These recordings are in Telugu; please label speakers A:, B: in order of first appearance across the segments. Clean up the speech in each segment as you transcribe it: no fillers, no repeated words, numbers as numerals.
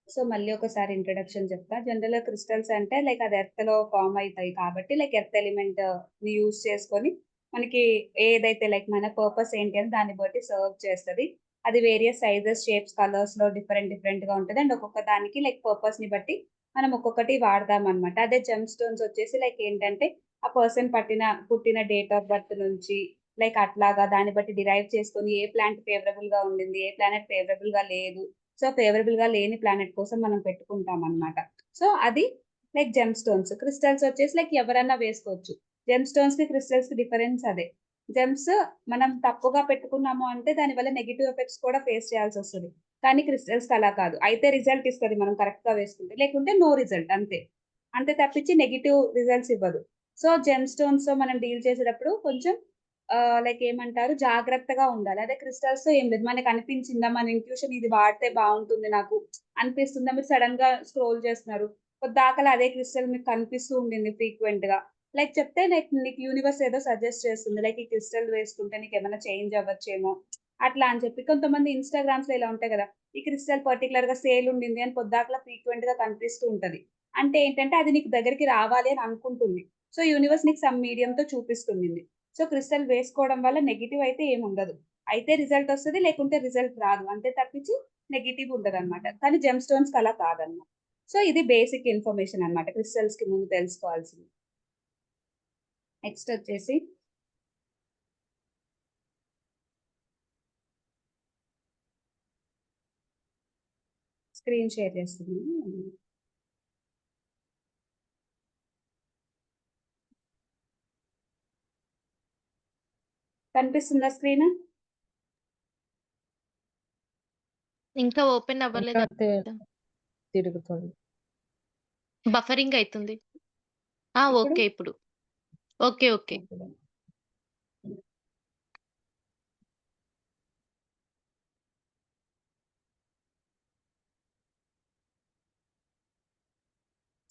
A: సో మళ్ళీ ఒకసారి ఇంట్రడక్షన్ చెప్తా. జనరల్‌గా క్రిస్టల్స్ అంటే లైక్ అది ఎర్త్‌లో ఫార్మ్ అయితాయి కాబట్టి లైక్ ఎర్త్ ఎలిమెంట్‌ని యూజ్ చేసుకొని మనకి ఏదైతే లైక్ మన పర్పస్ ఏంటి అని దాన్ని బట్టి సర్వ్ చేస్తది. అది వేరియస్ సైజెస్, షేప్స్, కలర్స్‌లో డిఫరెంట్‌గా ఉంటది. అండ్ ఒక్కొక్క దానికి లైక్ పర్పస్‌ని బట్టి మనం ఒక్కొక్కటి వాడతామనమాట. అదే జెమ్ స్టోన్స్ వచ్చేసి లైక్ ఏంటంటే ఆ పర్సన్ పుట్టిన డేట్ ఆఫ్ బర్త్ నుంచి లైక్ అట్లాగా దాన్ని బట్టి డిరైవ్ చేసుకొని ఏ ప్లాంట్ ఫేవరబుల్‌గా ఉండింది, ఏ ప్లానెట్ ఫేవరబుల్‌గా లేదు. సో, ఫేవరబుల్‌గా లేని ప్లానెట్ కోసం మనం పెట్టుకుంటామనమాట. సో, అది లైక్ జెమ్ స్టోన్స్. క్రిస్టల్స్ వచ్చేసి లైక్ ఎవరన్నా వేసుకోవచ్చు. జెమ్ స్టోన్స్‌కి, క్రిస్టల్స్‌కి డిఫరెన్స్ అదే. జెమ్స్ మనం తప్పుగా పెట్టుకున్నాము అంటే దానివల్ల నెగెటివ్ ఎఫెక్ట్స్ కూడా ఫేస్ చేయాల్సొస్తది. కానీ క్రిస్టల్స్‌కి అలా కాదు. అయితే రిజల్ట్ ఇస్తది మనం కరెక్ట్‌గా వేసుకుంటే. లేకుంటే నో రిజల్ట్ అంతే. అంతే తప్పించి నెగెటివ్ రిజల్ట్స్ ఇవ్వదు. సో, జెమ్ స్టోన్స్‌తో మనం డీల్ చేసేటప్పుడు కొంచెం లైక్ ఏమంటారు జాగ్రత్తగా ఉండాలి. అదే క్రిస్టల్స్‌తో ఏం లేదు. మనకనిపించిందా, మన ఇంట్యూషన్ ఇది వాడితే బావుంటుంది నాకు అనిపిస్తుందా, మీరు సడెన్‌గా స్క్రోల్ చేస్తున్నారు. పొద్దాకల అదే క్రిస్టల్ మీకు కనిపిస్తూ ఉండింది ఫ్రీక్వెంట్‌గా. లైక్ చెప్తే లైక్ నీకు యూనివర్స్ ఏదో సజెస్ట్ చేస్తుంది. లైక్ ఈ క్రిస్టల్ వేసుకుంటే నీకేమైనా చేంజ్ అవ్వచ్చేమో అట్లా అని చెప్పి. కొంతమంది ఇన్‌స్టాగ్రామ్స్‌లో ఇలా ఉంటాయి గదా! ఈ క్రిస్టల్ పర్టిక్యులర్‌గా సేల్ ఉండింది అని పొద్దాకల ఫ్రీక్వెంట్‌గా కనిపిస్తూ ఉంటది. అంటే ఏంటంటే అది నీకు దగ్గరికి రావాలి అని అనుకుంటుంది. సో, యూనివర్స్ నీకు సమ్ మీడియంతో చూపిస్తుండింది. సో, క్రిస్టల్ వేసుకోవడం వల్ల నెగెటివ్ అయితే ఏముండదు. అయితే రిజల్ట్ ఒస్తది. లేకుంటే రిజల్ట్ రాదు. అంతే తప్పించి నెగెటివ్ ఉండదనమాట. కానీ జెమ్ స్టోన్స్‌కి అలా కాదనమాట. సో, ఇది బేసిక్ ఇన్ఫర్మేషన్ అనమాట. క్రిస్టల్స్‌కి ముందు తెలుసుకోవాల్సింది. నెక్స్ట్ వచ్చేసి స్క్రీన్ షేర్ చేస్తున్నాను. కనిపిస్తుందా స్క్రీన్?
B: ఇంకా ఓపెన్
C: ఇంకా
B: అవ్వలేదంట.
C: తిరుగుతుంది.
B: బఫరింగ్ అయితుంది. ఆ!
A: ఇప్పుడు?
B: ఓకే ఇప్పుడు. ఓకే. ఓకే.
A: ఓకే.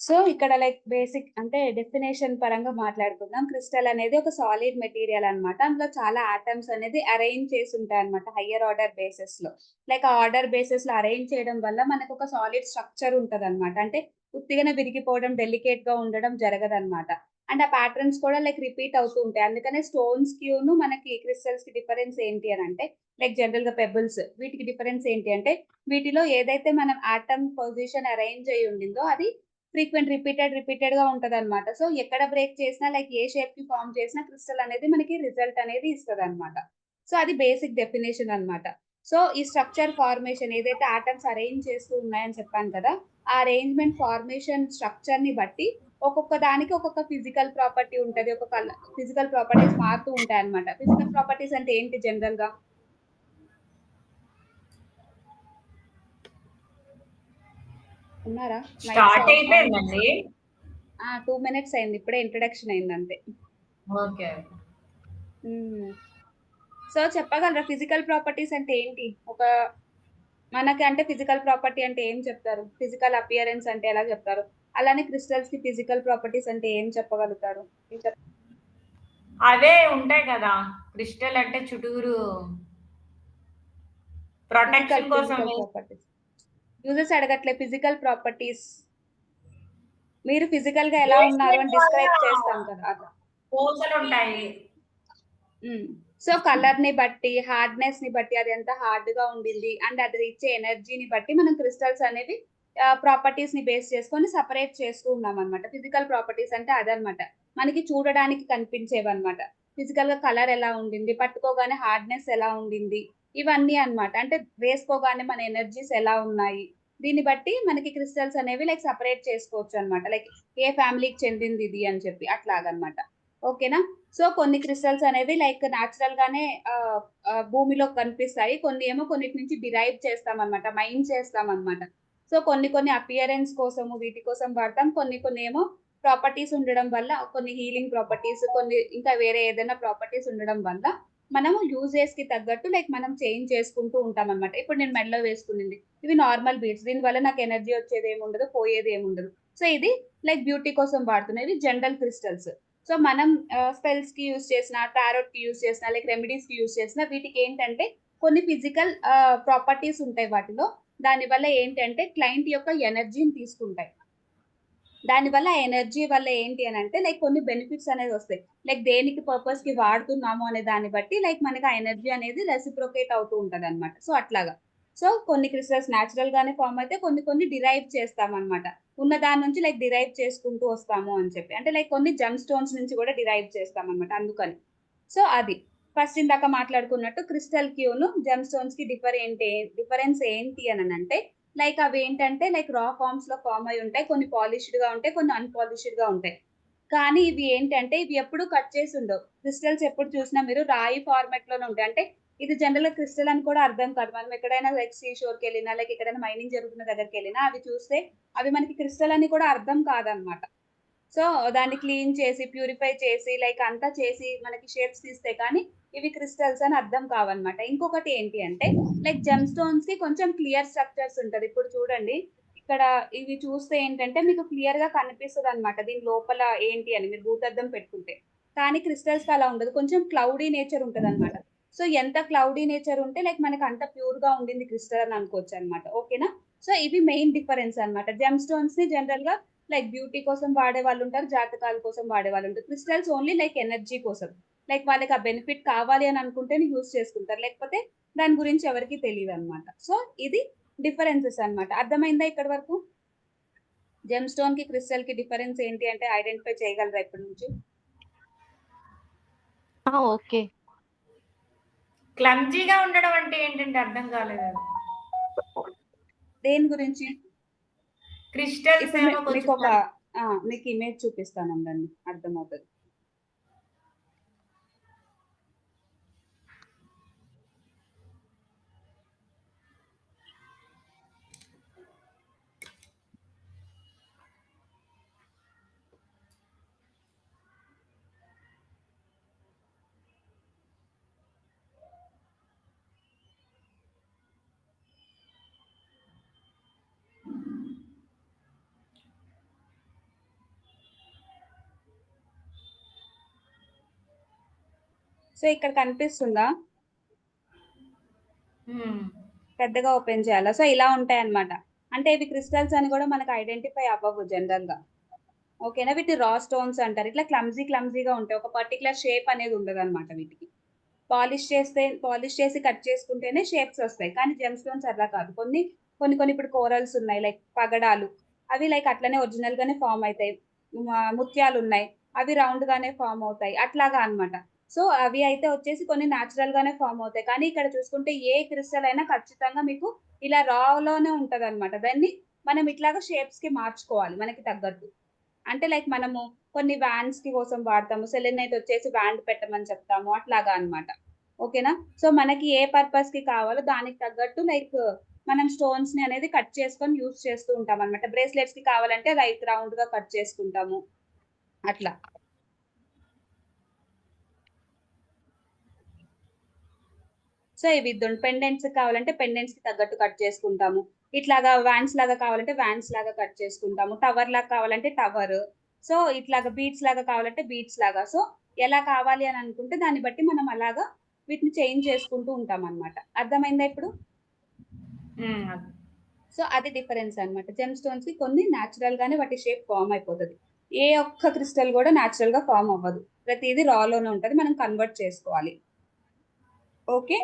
A: సో, ఇక్కడ లైక్ బేసిక్ అంటే డెఫినేషన్ పరంగా మాట్లాడుకుందాం. క్రిస్టల్ అనేది ఒక సాలిడ్ మెటీరియల్ అన్నమాట. అందులో చాలా ఆటమ్స్ అనేది అరేంజ్ చేసుంటాయన్నమాట హైయర్ ఆర్డర్ బేసిస్‌లో. లైక్ ఆ ఆర్డర్ బేసిస్‌లో అరేంజ్ చేయడం వల్ల మనకొక సాలిడ్ స్ట్రక్చర్ ఉంటదన్నమాట. అంటే ఉత్తిగనే విరిగిపోవడం, డెలికేట్‌గా ఉండడం జరగదన్నమాట. అండ్ ఆ ప్యాటర్న్స్ కూడా లైక్ రిపీట్ అవుతూ ఉంటాయి. అందుకనే స్టోన్స్‌కిను మనకి క్రిస్టల్స్‌కి డిఫరెన్స్ ఏంటి అనంటే లైక్ జనరల్‌గా పెబుల్స్ వీటికి డిఫరెన్స్ ఏంటి అంటే వీటిలో ఏదైతే మనం ఆటమ్ పొజిషన్ అరేంజ్ అయ్యి ఉండిందో అది రిపీటెడ్‌గా ఉంటదనమాట. సో, ఎక్కడ బ్రేక్ చేసినా లైక్ ఏ షేప్‌కి ఫార్మ్ చేసినా క్రిస్టల్ అనేది మనకి రిజల్ట్ అనేది ఇస్తదనమాట. సో, అది బేసిక్ డెఫినిషన్ అనమాట. సో, ఈ స్ట్రక్చర్ ఫార్మేషన్ ఏదైతే ఆటమ్స్ అరేంజ్ చేస్తూ ఉన్నాయని చెప్పాను కదా! ఆ అరేంజ్‌మెంట్ ఫార్మేషన్ స్ట్రక్చర్‌ని బట్టి ఒక్కొక్క దానికి ఒక్కొక్క ఫిజికల్ ప్రాపర్టీ ఉంటది. ఫిజికల్ ప్రాపర్టీస్ మారుతూ ఉంటాయన్నమాట. ఫిజికల్ ప్రాపర్టీస్ అంటే ఏంటి జనరల్‌గా? ఉన్నారా? మైక్స్
D: స్టార్ట్
A: ఆన్
D: అయిపోయిందండి.
A: 2 మినిట్స్ అయింది. ఇప్పుడే ఇంట్రడక్షన్ అయిందంతే.
D: ఓకే.
A: హ్మ్. సో, చెప్పగలరా ఫిజికల్ ప్రాపర్టీస్ అంటే ఏంటి? మనకి అంటే ఫిజికల్ ప్రాపర్టీ అంటే ఏం చెప్తారు? ఫిజికల్ అపియరెన్స్ అంటే ఎలా చెప్తారు? అలానే క్రిస్టల్స్‌కి ఫిజికల్ ప్రాపర్టీస్ అంటే ఏం చెప్పగలుగుతారు? ఇంకా
D: అవే ఉంటాయి కదా! క్రిస్టల్ అంటే చుట్టూరు ప్రొటెక్షన్ కోసం
A: ఫిజికల్ ప్రాపర్టీస్. యూజర్స్ అడగట్లే ఫిజికల్ ప్రాపర్టీస్. మీరు ఫిజికల్‌గా ఎలా ఉన్నారు
D: బేస్‌మెంట్
A: అని
D: వల్ల
A: డిస్క్రైబ్ చేస్తాం కదా! అట్లా.
D: పూసలుంటాయి.
A: హ్మ్. సో, కలర్‌ని బట్టి, హార్డ్‌నెస్‌ని బట్టి అది ఎంత హార్డ్‌గా ఉండింది అండ్ అది ఇచ్చే ఎనర్జీని బట్టి మనం క్రిస్టల్స్ అనేవి ప్రాపర్టీస్‌ని బేస్ చేసుకొని సెపరేట్ చేస్తూ ఉన్నామనమాట. ఫిజికల్ ప్రాపర్టీస్ అంటే అదనమాట. మనకి చూడడానికి కనిపించేవన్నమాట. ఫిజికల్‌గా కలర్ ఎలా ఉండింది, పట్టుకోగానే హార్డ్‌నెస్ ఎలా ఉండింది, ఇవన్నీ అన్నమాట. అంటే వేసుకోగానే మన ఎనర్జీస్ ఎలా ఉన్నాయి, దీన్ని బట్టి మనకి క్రిస్టల్స్ అనేవి లైక్ సెపరేట్ చేసుకోవచ్చనమాట. లైక్ ఏ ఫ్యామిలీకి చెందిందిది అని చెప్పి అట్లాగనమాట. ఓకేనా? సో, కొన్ని క్రిస్టల్స్ అనేవి లైక్ నేచురల్‌గానే ఆహ్, భూమిలో కనిపిస్తాయి. కొన్ని ఏమో కొన్నిటి నుంచి డిరైవ్ చేస్తామనమాట. మైన్ చేస్తామనమాట. సో, కొన్ని అపియరెన్స్ కోసము వీటి కోసం వాడతాం. కొన్ని ఏమో ప్రాపర్టీస్ ఉండడం వల్ల కొన్ని హీలింగ్ ప్రాపర్టీస్, కొన్ని ఇంకా వేరే ఏదైనా ప్రాపర్టీస్ ఉండడం వల్ల మనము యూజెస్‌కి తగ్గట్టు లైక్ మనం చేంజ్ చేసుకుంటూ ఉంటామనమాట. ఇప్పుడు నేను మెడలో వేసుకునింది. ఇవి నార్మల్ బీడ్స్. దీనివల్ల నాకు ఎనర్జీ వచ్చేదేముండదు. పోయేదేముండదు. సో, ఇది లైక్ బ్యూటీ కోసం వాడుతున్నవి జనరల్ క్రిస్టల్స్. సో, మనం స్పెల్స్‌కి యూజ్ చేసిన, టారోట్‌కి యూజ్ చేసిన, లైక్ రెమెడీస్‌కి యూజ్ చేసిన వీటికేంటంటే కొన్ని ఫిజికల్ ప్రాపర్టీస్ ఉంటాయి వాటిలో. దానివల్ల ఏంటంటే క్లయింట్ యొక్క ఎనర్జీని తీసుకుంటాయి. దానివల్ల ఆ ఎనర్జీ వల్ల ఏంటి అని అంటే లైక్ కొన్ని బెనిఫిట్స్ అనేది వస్తాయి. లైక్ దేనికి పర్పస్ కి వాడుతున్నాము అనే దాన్ని బట్టి లైక్ మనకి ఆ ఎనర్జీ అనేది రెసిప్రొకేట్ అవుతూ ఉంటది అనమాట. సో అట్లాగా. సో కొన్ని క్రిస్టల్స్ న్యాచురల్ గానే ఫామ్ అయితే కొన్ని డిరైవ్ చేస్తాం అనమాట. ఉన్న దాని నుంచి లైక్ డిరైవ్ చేసుకుంటూ వస్తాము అని చెప్పి. అంటే లైక్ కొన్ని జెమ్ స్టోన్స్ నుంచి కూడా డిరైవ్ చేస్తాం అనమాట అందుకని. సో అది ఫస్ట్ ఇందాక మాట్లాడుకున్నట్టు క్రిస్టల్ క్యూను జెమ్ స్టోన్స్ కి డిఫరెన్స్ ఏంటి అని అంటే లైక్ అవి ఏంటంటే లైక్ రా ఫార్మ్స్ లో ఫామ్ అయి ఉంటాయి. కొన్ని పాలిష్డ్ గా ఉంటాయి, కొన్ని అన్పాలిష్డ్ గా ఉంటాయి. కానీ ఇవి ఏంటంటే ఇవి ఎప్పుడు కట్ చేసి ఉండవు. క్రిస్టల్స్ ఎప్పుడు చూసినా మీరు రాయి ఫార్మాట్ లోనే ఉంటాయి. అంటే ఇది జనరల్ గా క్రిస్టల్ అని కూడా అర్థం కాదు. మనం ఎక్కడైనా లైక్ సీ షోర్ కి వెళ్ళినా లైక్ ఎక్కడైనా మైనింగ్ జరుగుతున్న దగ్గరికి వెళ్ళినా అవి చూస్తే అవి మనకి క్రిస్టల్ అని కూడా అర్థం కాదనమాట. సో దాన్ని క్లీన్ చేసి ప్యూరిఫై చేసి లైక్ అంతా చేసి మనకి షేప్స్ తీస్తే కానీ ఇవి క్రిస్టల్స్ అని అర్థం కావన్నమాట. ఇంకొకటి ఏంటి అంటే లైక్ జెమ్ స్టోన్స్ కి కొంచెం క్లియర్ స్ట్రక్చర్స్ ఉంటది. ఇప్పుడు చూడండి ఇక్కడ ఇవి చూస్తే ఏంటంటే మీకు క్లియర్ గా కనిపిస్తుంది అనమాట దీని లోపల ఏంటి అని మీరు భూతద్దం పెట్టుకుంటే. కానీ క్రిస్టల్స్ కి అలా ఉండదు, కొంచెం క్లౌడీ నేచర్ ఉంటది అనమాట. సో ఎంత క్లౌడీ నేచర్ ఉంటే లైక్ మనకి అంత ప్యూర్ గా ఉండింది క్రిస్టల్ అని అనుకోవచ్చు అనమాట. ఓకేనా? సో ఇవి మెయిన్ డిఫరెన్స్ అనమాట. జెమ్ స్టోన్స్ ని జనరల్ గా లైక్ బ్యూటీ కోసం వాడే వాళ్ళు ఉంటారు, జాతకాల కోసం వాడే వాళ్ళు ఉంటారు. క్రిస్టల్స్ ఓన్లీ లైక్ ఎనర్జీ కోసం, లైక్ వాళ్ళకి ఆ బెనిఫిట్ కావాలి అని అనుకుంటేనే యూజ్ చేసుకుంటారు, లేకపోతే దాని గురించి ఎవరికి తెలియదు అనమాట. సో ఇది డిఫరెన్సెస్ అన్నమాట. అర్థమైందా ఇక్కడ వరకు? జెమ్ స్టోన్ కి క్రిస్టల్ కి డిఫరెన్స్ ఏంటి అంటే ఐడెంటిఫై చేయగలరా ఇప్పటి నుంచి?
B: ఓకే.
D: క్లమ్జీగా ఉండడం అంటే ఏంటంటే అర్థం కాలేదు.
A: దేని గురించి?
D: క్రిస్టల్స్
A: ఇప్పుడు
D: ఏమో
A: మీకు ఒక
D: కొంచెం
A: మీకు ఇమేజ్ చూపిస్తాను అండి, అర్థమవుతుంది. సో ఇక్కడ కనిపిస్తుందా? పెద్దగా ఓపెన్ చేయాలా? సో ఇలా ఉంటాయి అన్నమాట. అంటే ఇవి క్రిస్టల్స్ అని కూడా మనకు ఐడెంటిఫై అవ్వవు జనరల్ గా. ఓకేనా? వీటి రా స్టోన్స్ అంటారు. ఇట్లా క్లమ్జీగా ఉంటాయి. ఒక పర్టికులర్ షేప్ అనేది ఉండదు అనమాట వీటికి. పాలిష్ చేసి కట్ చేసుకుంటేనే షేప్స్ వస్తాయి. కానీ జెమ్ స్టోన్స్ అలా కాదు. కొన్ని ఇప్పుడు కోరల్స్ ఉన్నాయి, లైక్ పగడాలు, అవి లైక్ అట్లనే ఒరిజినల్ గానే ఫామ్ అవుతాయి. ముత్యాలు ఉన్నాయి, అవి రౌండ్ గానే ఫామ్ అవుతాయి, అట్లాగా అన్నమాట. సో అవి అయితే వచ్చేసి కొన్ని న్యాచురల్ గానే ఫామ్ అవుతాయి. కానీ ఇక్కడ చూసుకుంటే ఏ క్రిస్టల్ అయినా ఖచ్చితంగా మీకు ఇలా రాలోనే ఉంటది అనమాట. దాన్ని మనం ఇట్లాగా షేప్స్ కి మార్చుకోవాలి మనకి తగ్గట్టు. అంటే లైక్ మనము కొన్ని వ్యాండ్స్ కి కోసం వాడతాము, సెలెనైట్ వచ్చేసి వ్యాండ్ పెట్టమని చెప్తాము, అట్లాగా అన్నమాట. ఓకేనా? సో మనకి ఏ పర్పస్ కి కావాలో దానికి తగ్గట్టు లైక్ మనం స్టోన్స్ ని అనేది కట్ చేసుకొని యూజ్ చేస్తూ ఉంటాం అనమాట. బ్రేస్లెట్స్ కి కావాలంటే లైక్ రౌండ్ గా కట్ చేసుకుంటాము, అట్లా. సో ఇవి పెండెంట్స్ కావాలంటే పెండెంట్స్ కి తగ్గట్టు కట్ చేసుకుంటాము. ఇట్లాగా వ్యాన్స్ లాగా కావాలంటే వ్యాన్స్ లాగా కట్ చేసుకుంటాము. టవర్ లాగా కావాలంటే టవర్. సో ఇట్లాగా బీట్స్ లాగా కావాలంటే బీట్స్ లాగా. సో ఎలా కావాలి అని అనుకుంటే దాన్ని బట్టి మనం అలాగా వీటిని చేంజ్ చేసుకుంటూ ఉంటాం అన్నమాట. అర్థమైందా ఇప్పుడు? సో అది డిఫరెన్స్ అన్నమాట. జెమ్ స్టోన్స్ కి కొన్ని న్యాచురల్ గానే వాటి షేప్ ఫామ్ అయిపోతుంది. ఏ ఒక్క క్రిస్టల్ కూడా న్యాచురల్ గా ఫామ్ అవ్వదు, ప్రతిదీ రాలోనే ఉంటది, మనం కన్వర్ట్ చేసుకోవాలి. ఓకే?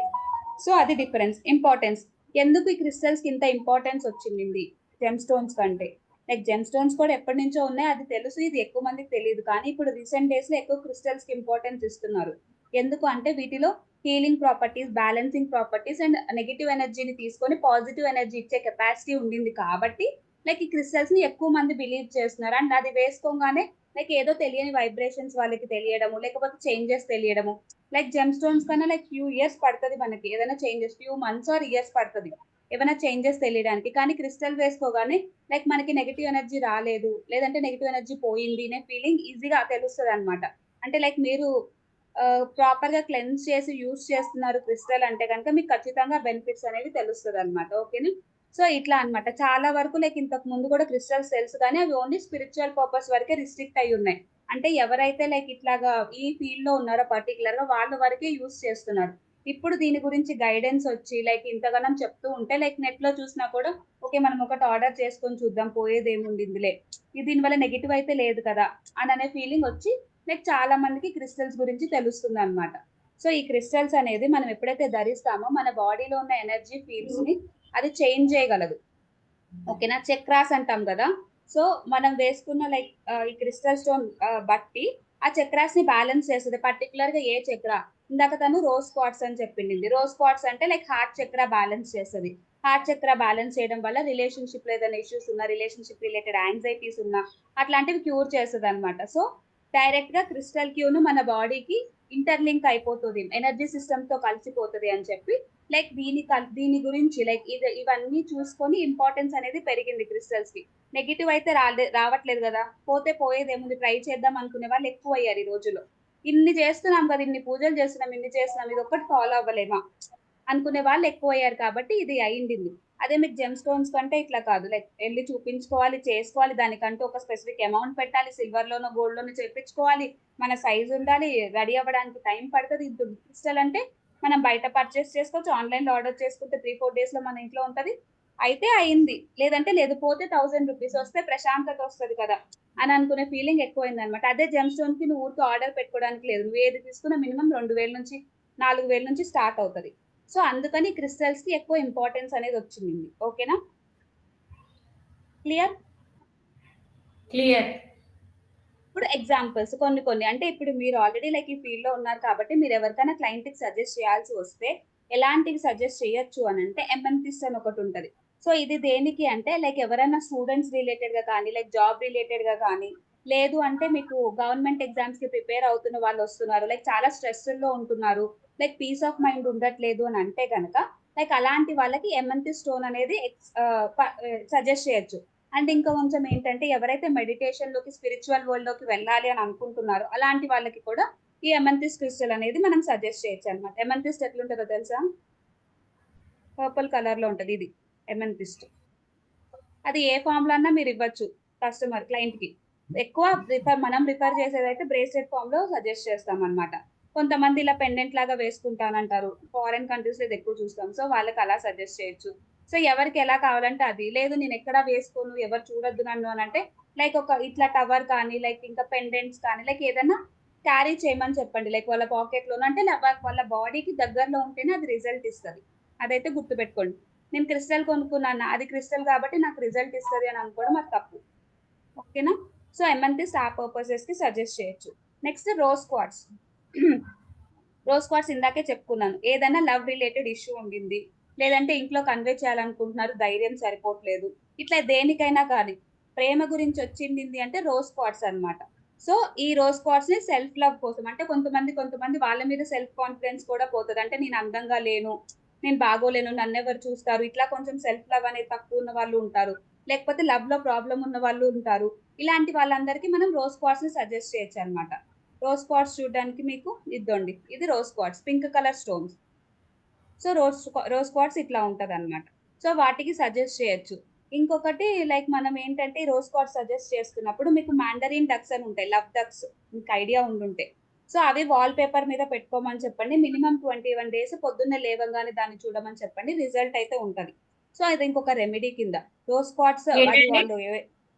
A: సో అది డిఫరెన్స్. ఇంపార్టెన్స్ ఎందుకు ఈ క్రిస్టల్స్ కి ఇంత ఇంపార్టెన్స్ వచ్చింది జెమ్ స్టోన్స్ కంటే? లైక్ జెమ్ స్టోన్స్ కూడా ఎప్పటి నుంచో ఉన్నాయి, అది తెలుసు, ఇది ఎక్కువ మందికి తెలియదు. కానీ ఇప్పుడు రీసెంట్ డేస్ లో ఎక్కువ క్రిస్టల్స్ కి ఇంపార్టెన్స్ ఇస్తున్నారు. ఎందుకు అంటే వీటిలో healing properties, balancing properties and negative ఎనర్జీని తీసుకొని పాజిటివ్ ఎనర్జీ ఇచ్చే కెపాసిటీ ఉండింది కాబట్టి లైక్ ఈ క్రిస్టల్స్ ని ఎక్కువ మంది బిలీవ్ చేస్తున్నారు. అండ్ అది వేసుకోగానే లైక్ ఏదో తెలియని వైబ్రేషన్స్ వాళ్ళకి తెలియడము, లేకపోతే చేంజెస్ తెలియడము. లైక్ జెమ్ స్టోన్స్ కన్నా లైక్ ఫ్యూ ఇయర్స్ పడుతుంది మనకి ఏదైనా changes, few months or years పడుతుంది ఏమైనా చేంజెస్ తెలియడానికి. కానీ క్రిస్టల్ వేసుకోగానే లైక్ మనకి నెగిటివ్ ఎనర్జీ రాలేదు, లేదంటే నెగిటివ్ ఎనర్జీ పోయింది అనే ఫీలింగ్ ఈజీగా తెలుస్తుంది అనమాట. అంటే లైక్ మీరు ప్రాపర్ గా క్లెన్స్ చేసి యూజ్ చేస్తున్నారు క్రిస్టల్ అంటే కనుక మీకు ఖచ్చితంగా బెనిఫిట్స్ అనేవి తెలుస్తుంది అనమాట. ఓకేనా? సో ఇట్లా అన్నమాట. చాలా వరకు లైక్ ఇంతకు ముందు కూడా క్రిస్టల్స్ తెలుసు, కానీ అవి ఓన్లీ స్పిరిచువల్ పర్పస్ వరకే రిస్ట్రిక్ట్ అయి ఉన్నాయి. అంటే ఎవరైతే లైక్ ఇట్లాగా ఈ ఫీల్డ్ లో ఉన్నారో పర్టికులర్ గా వాళ్ళ వరకే యూజ్ చేస్తున్నారు. ఇప్పుడు దీని గురించి గైడెన్స్ వచ్చి లైక్ ఇంతగానం చెప్తూ ఉంటే లైక్ నెట్ లో చూసినా కూడా ఓకే మనం ఒకటి ఆర్డర్ చేసుకొని చూద్దాం పోయేదేముంది ఇందులే ఇది దీనివల్ల నెగిటివ్ అయితే లేదు కదా అని అనే ఫీలింగ్ వచ్చి లైక్ చాలా మందికి క్రిస్టల్స్ గురించి తెలుస్తుంది అనమాట. సో ఈ క్రిస్టల్స్ అనేది మనం ఎప్పుడైతే ధరిస్తామో మన బాడీలో ఉన్న ఎనర్జీ ఫీల్డ్స్ ని అది చేంజ్ చేయగలదు. ఓకేనా, చక్రాస్ అంటాం కదా. సో మనం వేసుకున్న లైక్ ఈ క్రిస్టల్ స్టోన్ బట్టి ఆ చక్రాస్ ని బ్యాలెన్స్ చేస్తుంది. పర్టికులర్ గా ఏ చక్ర, ఇందాక తను రోజ్ క్వార్ట్స్ అని చెప్పింది. రోజ్ క్వార్ట్స్ అంటే లైక్ హార్ట్ చక్ర బ్యాలెన్స్ చేస్తుంది. హార్ట్ చక్ర బ్యాలెన్స్ చేయడం వల్ల రిలేషన్షిప్ లో ఏదైనా ఇష్యూస్ ఉన్నా, రిలేషన్షిప్ రిలేటెడ్ యాంగ్జైటీస్ ఉన్నా అట్లాంటివి క్యూర్ చేస్తుంది అనమాట. సో డైరెక్ట్ గా క్రిస్టల్ క్యూను మన బాడీకి ఇంటర్లింక్ అయిపోతుంది, ఎనర్జీ సిస్టమ్ తో కలిసిపోతుంది అని చెప్పి లైక్ దీని గురించి లైక్ ఇవన్నీ చూసుకొని ఇంపార్టెన్స్ అనేది పెరిగింది క్రిస్టల్స్ కి. నెగిటివ్ అయితే రావట్లేదు కదా, పోతే పోయేది ఏముంది, ట్రై చేద్దాం అనుకునే వాళ్ళు ఎక్కువ అయ్యారు ఈ రోజుల్లో. ఇన్ని చేస్తున్నాం కదా, ఇన్ని పూజలు చేస్తున్నాం, ఇన్ని చేస్తున్నాం, ఇది ఒక్కటి ఫాలో అవ్వలేమా అనుకునే వాళ్ళు ఎక్కువ అయ్యారు కాబట్టి ఇది అయింది. అదే మీకు జెమ్ స్టోన్స్ కంటే ఇట్లా కాదు, లైక్ వెళ్ళి చూపించుకోవాలి, చేసుకోవాలి, దానికంటూ ఒక స్పెసిఫిక్ అమౌంట్ పెట్టాలి, సిల్వర్ లోనో గోల్డ్ లోనో చేపించుకోవాలి, మన సైజ్ ఉండాలి, రెడీ అవ్వడానికి టైం పడుతుంది. ఇది క్రిస్టల్ అంటే మనం బయట పర్చేస్ చేసుకోవచ్చు, ఆన్లైన్ లో ఆర్డర్ చేసుకుంటే 3-4 డేస్ లో మన ఇంట్లో ఉంటది. అయితే అయింది, లేదంటే లేదు, పోతే 1000 రూపీస్ వస్తే ప్రశాంతత వస్తుంది కదా అని అనుకునే ఫీలింగ్ ఎక్కువైంది అనమాట. అదే జెమ్ స్టోన్ కి నువ్వు ఊరికి ఆర్డర్ పెట్టుకోవడానికి లేదు, నువ్వు ఏది తీసుకున్నా మినిమం 2000 నుంచి 4000 నుంచి స్టార్ట్ అవుతుంది. సో అందుకని క్రిస్టల్స్ కి ఎక్కువ ఇంపార్టెన్స్ అనేది వచ్చింది. ఓకేనా, క్లియర్?
D: క్లియర్.
A: ఇప్పుడు ఎగ్జాంపుల్స్ కొన్ని అంటే ఇప్పుడు మీరు ఆల్రెడీ లైక్ ఈ ఫీల్డ్ లో ఉన్నారు కాబట్టి మీరు ఎవరికైనా క్లయింట్ కి సజెస్ట్ చేయాల్సి వస్తే ఎలాంటివి సజెస్ట్ చేయొచ్చు అని అంటే ఎంఎంథిస్ట్ అని ఒకటి ఉంటది. సో ఇది దేనికి అంటే లైక్ ఎవరైనా స్టూడెంట్స్ రిలేటెడ్ గా కానీ, లైక్ జాబ్ రిలేటెడ్ గా కానీ, లేదు అంటే మీకు గవర్నమెంట్ ఎగ్జామ్స్ కి ప్రిపేర్ అవుతున్న వాళ్ళు వస్తున్నారు, లైక్ చాలా స్ట్రెస్ లో ఉంటున్నారు, లైక్ పీస్ ఆఫ్ మైండ్ ఉండట్లేదు అని అంటే కనుక లైక్ అలాంటి వాళ్ళకి ఎంఎంథి స్టోన్ అనేది సజెస్ట్ చేయొచ్చు. అండ్ ఇంకా కొంచెం ఏంటంటే ఎవరైతే మెడిటేషన్ లోకి, స్పిరిచువల్ వరల్డ్ లోకి వెళ్ళాలి అని అనుకుంటున్నారో అలాంటి వాళ్ళకి కూడా ఈ ఎమంతిస్ట్ క్రిస్టల్ అనేది మనం సజెస్ట్ చేయొచ్చు అనమాట. ఎమంతిస్ట్ ఎట్లుంటుందో తెలుసా, పర్పుల్ కలర్ లో ఉంటది ఇది ఎమంతిస్ట్. అది ఏ ఫామ్ లో అన్నా మీరు ఇవ్వచ్చు కస్టమర్, క్లయింట్ కి. ఎక్కువ మనం రిఫర్ చేసేదైతే బ్రేస్లెట్ ఫామ్ లో సజెస్ట్ చేస్తాం అనమాట. కొంతమంది ఇలా పెండెంట్ లాగా వేసుకుంటానంటారు, ఫారెన్ కంట్రీస్ లో ఎక్కువ చూస్తాం, సో వాళ్ళకి అలా సజెస్ట్ చేయొచ్చు. సో ఎవరికి ఎలా కావాలంటే అది, లేదు నేను ఎక్కడ వేసుకోను, ఎవరు చూడొద్దు నన్ను అని అంటే లైక్ ఒక ఇట్లా టవర్ కానీ, లైక్ ఇంకా పెండెంట్స్ కానీ, లైక్ ఏదైనా క్యారీ చేయమని చెప్పండి, లైక్ వాళ్ళ పాకెట్ లోనో, అంటే వాళ్ళ బాడీకి దగ్గరలో ఉంటేనే అది రిజల్ట్ ఇస్తుంది. అదైతే గుర్తుపెట్టుకోండి. నేను క్రిస్టల్ కొనుక్కున్నాను, అది క్రిస్టల్ కాబట్టి నాకు రిజల్ట్ ఇస్తుంది అని అనుకోవడం అది తప్పు. ఓకేనా, సో ఎమంతిస్ట్ ఆ పర్పసెస్ కి సజెస్ట్ చేయొచ్చు. Next rose quartz. Rose quartz ఇందాకే చెప్పుకున్నాను, ఏదైనా లవ్ రిలేటెడ్ ఇష్యూ ఉండింది, లేదంటే ఇంట్లో కన్వే చేయాలనుకుంటున్నారు, ధైర్యం సరిపోవట్లేదు, ఇట్లా దేనికైనా కానీ ప్రేమ గురించి వచ్చింది అంటే రోజ్ క్వార్ట్స్ అన్నమాట. సో ఈ రోజ్ క్వార్ట్స్ ని సెల్ఫ్ లవ్ కోసం, అంటే కొంతమంది వాళ్ళ మీద సెల్ఫ్ కాన్ఫిడెన్స్ కూడా పోతుంది, అంటే నేను అందంగా లేను, నేను బాగోలేను, నన్ను ఎవరు చూస్తారు, ఇట్లా కొంచెం సెల్ఫ్ లవ్ అనేది తక్కువ ఉన్న వాళ్ళు ఉంటారు, లేకపోతే లవ్ లో ప్రాబ్లం ఉన్న వాళ్ళు ఉంటారు. ఇలాంటి వాళ్ళందరికీ మనం రోజ్ క్వార్ట్స్ ని సజెస్ట్ చేయొచ్చు అనమాట. రోజ్ క్వార్ట్స్ చూడడానికి మీకు ఇద్దండి, ఇది rose quartz, pink colour stones. So rose quartz ఇట్లా ఉంటది అనమాట. సో వాటికి సజెస్ట్ చేయొచ్చు. ఇంకొకటి లైక్ మనం ఏంటంటే రోజ్ క్వార్ట్స్ సజెస్ట్ చేస్తున్నప్పుడు మీకు మ్యాండరిన్ డక్స్ అని ఉంటాయి, లవ్ డక్స్, మీకు ఐడియా ఉండుంటే. సో అవి వాల్ పేపర్ మీద పెట్టుకోమని చెప్పండి, మినిమం 21 days పొద్దున్నే లేవగానే దాన్ని చూడమని చెప్పండి, రిజల్ట్ అయితే ఉంటది. సో అది ఇంకొక రెమెడీ కింద. రోజ్ క్వార్ట్స్ అది
D: ఏంటండి?
A: వాళ్ళు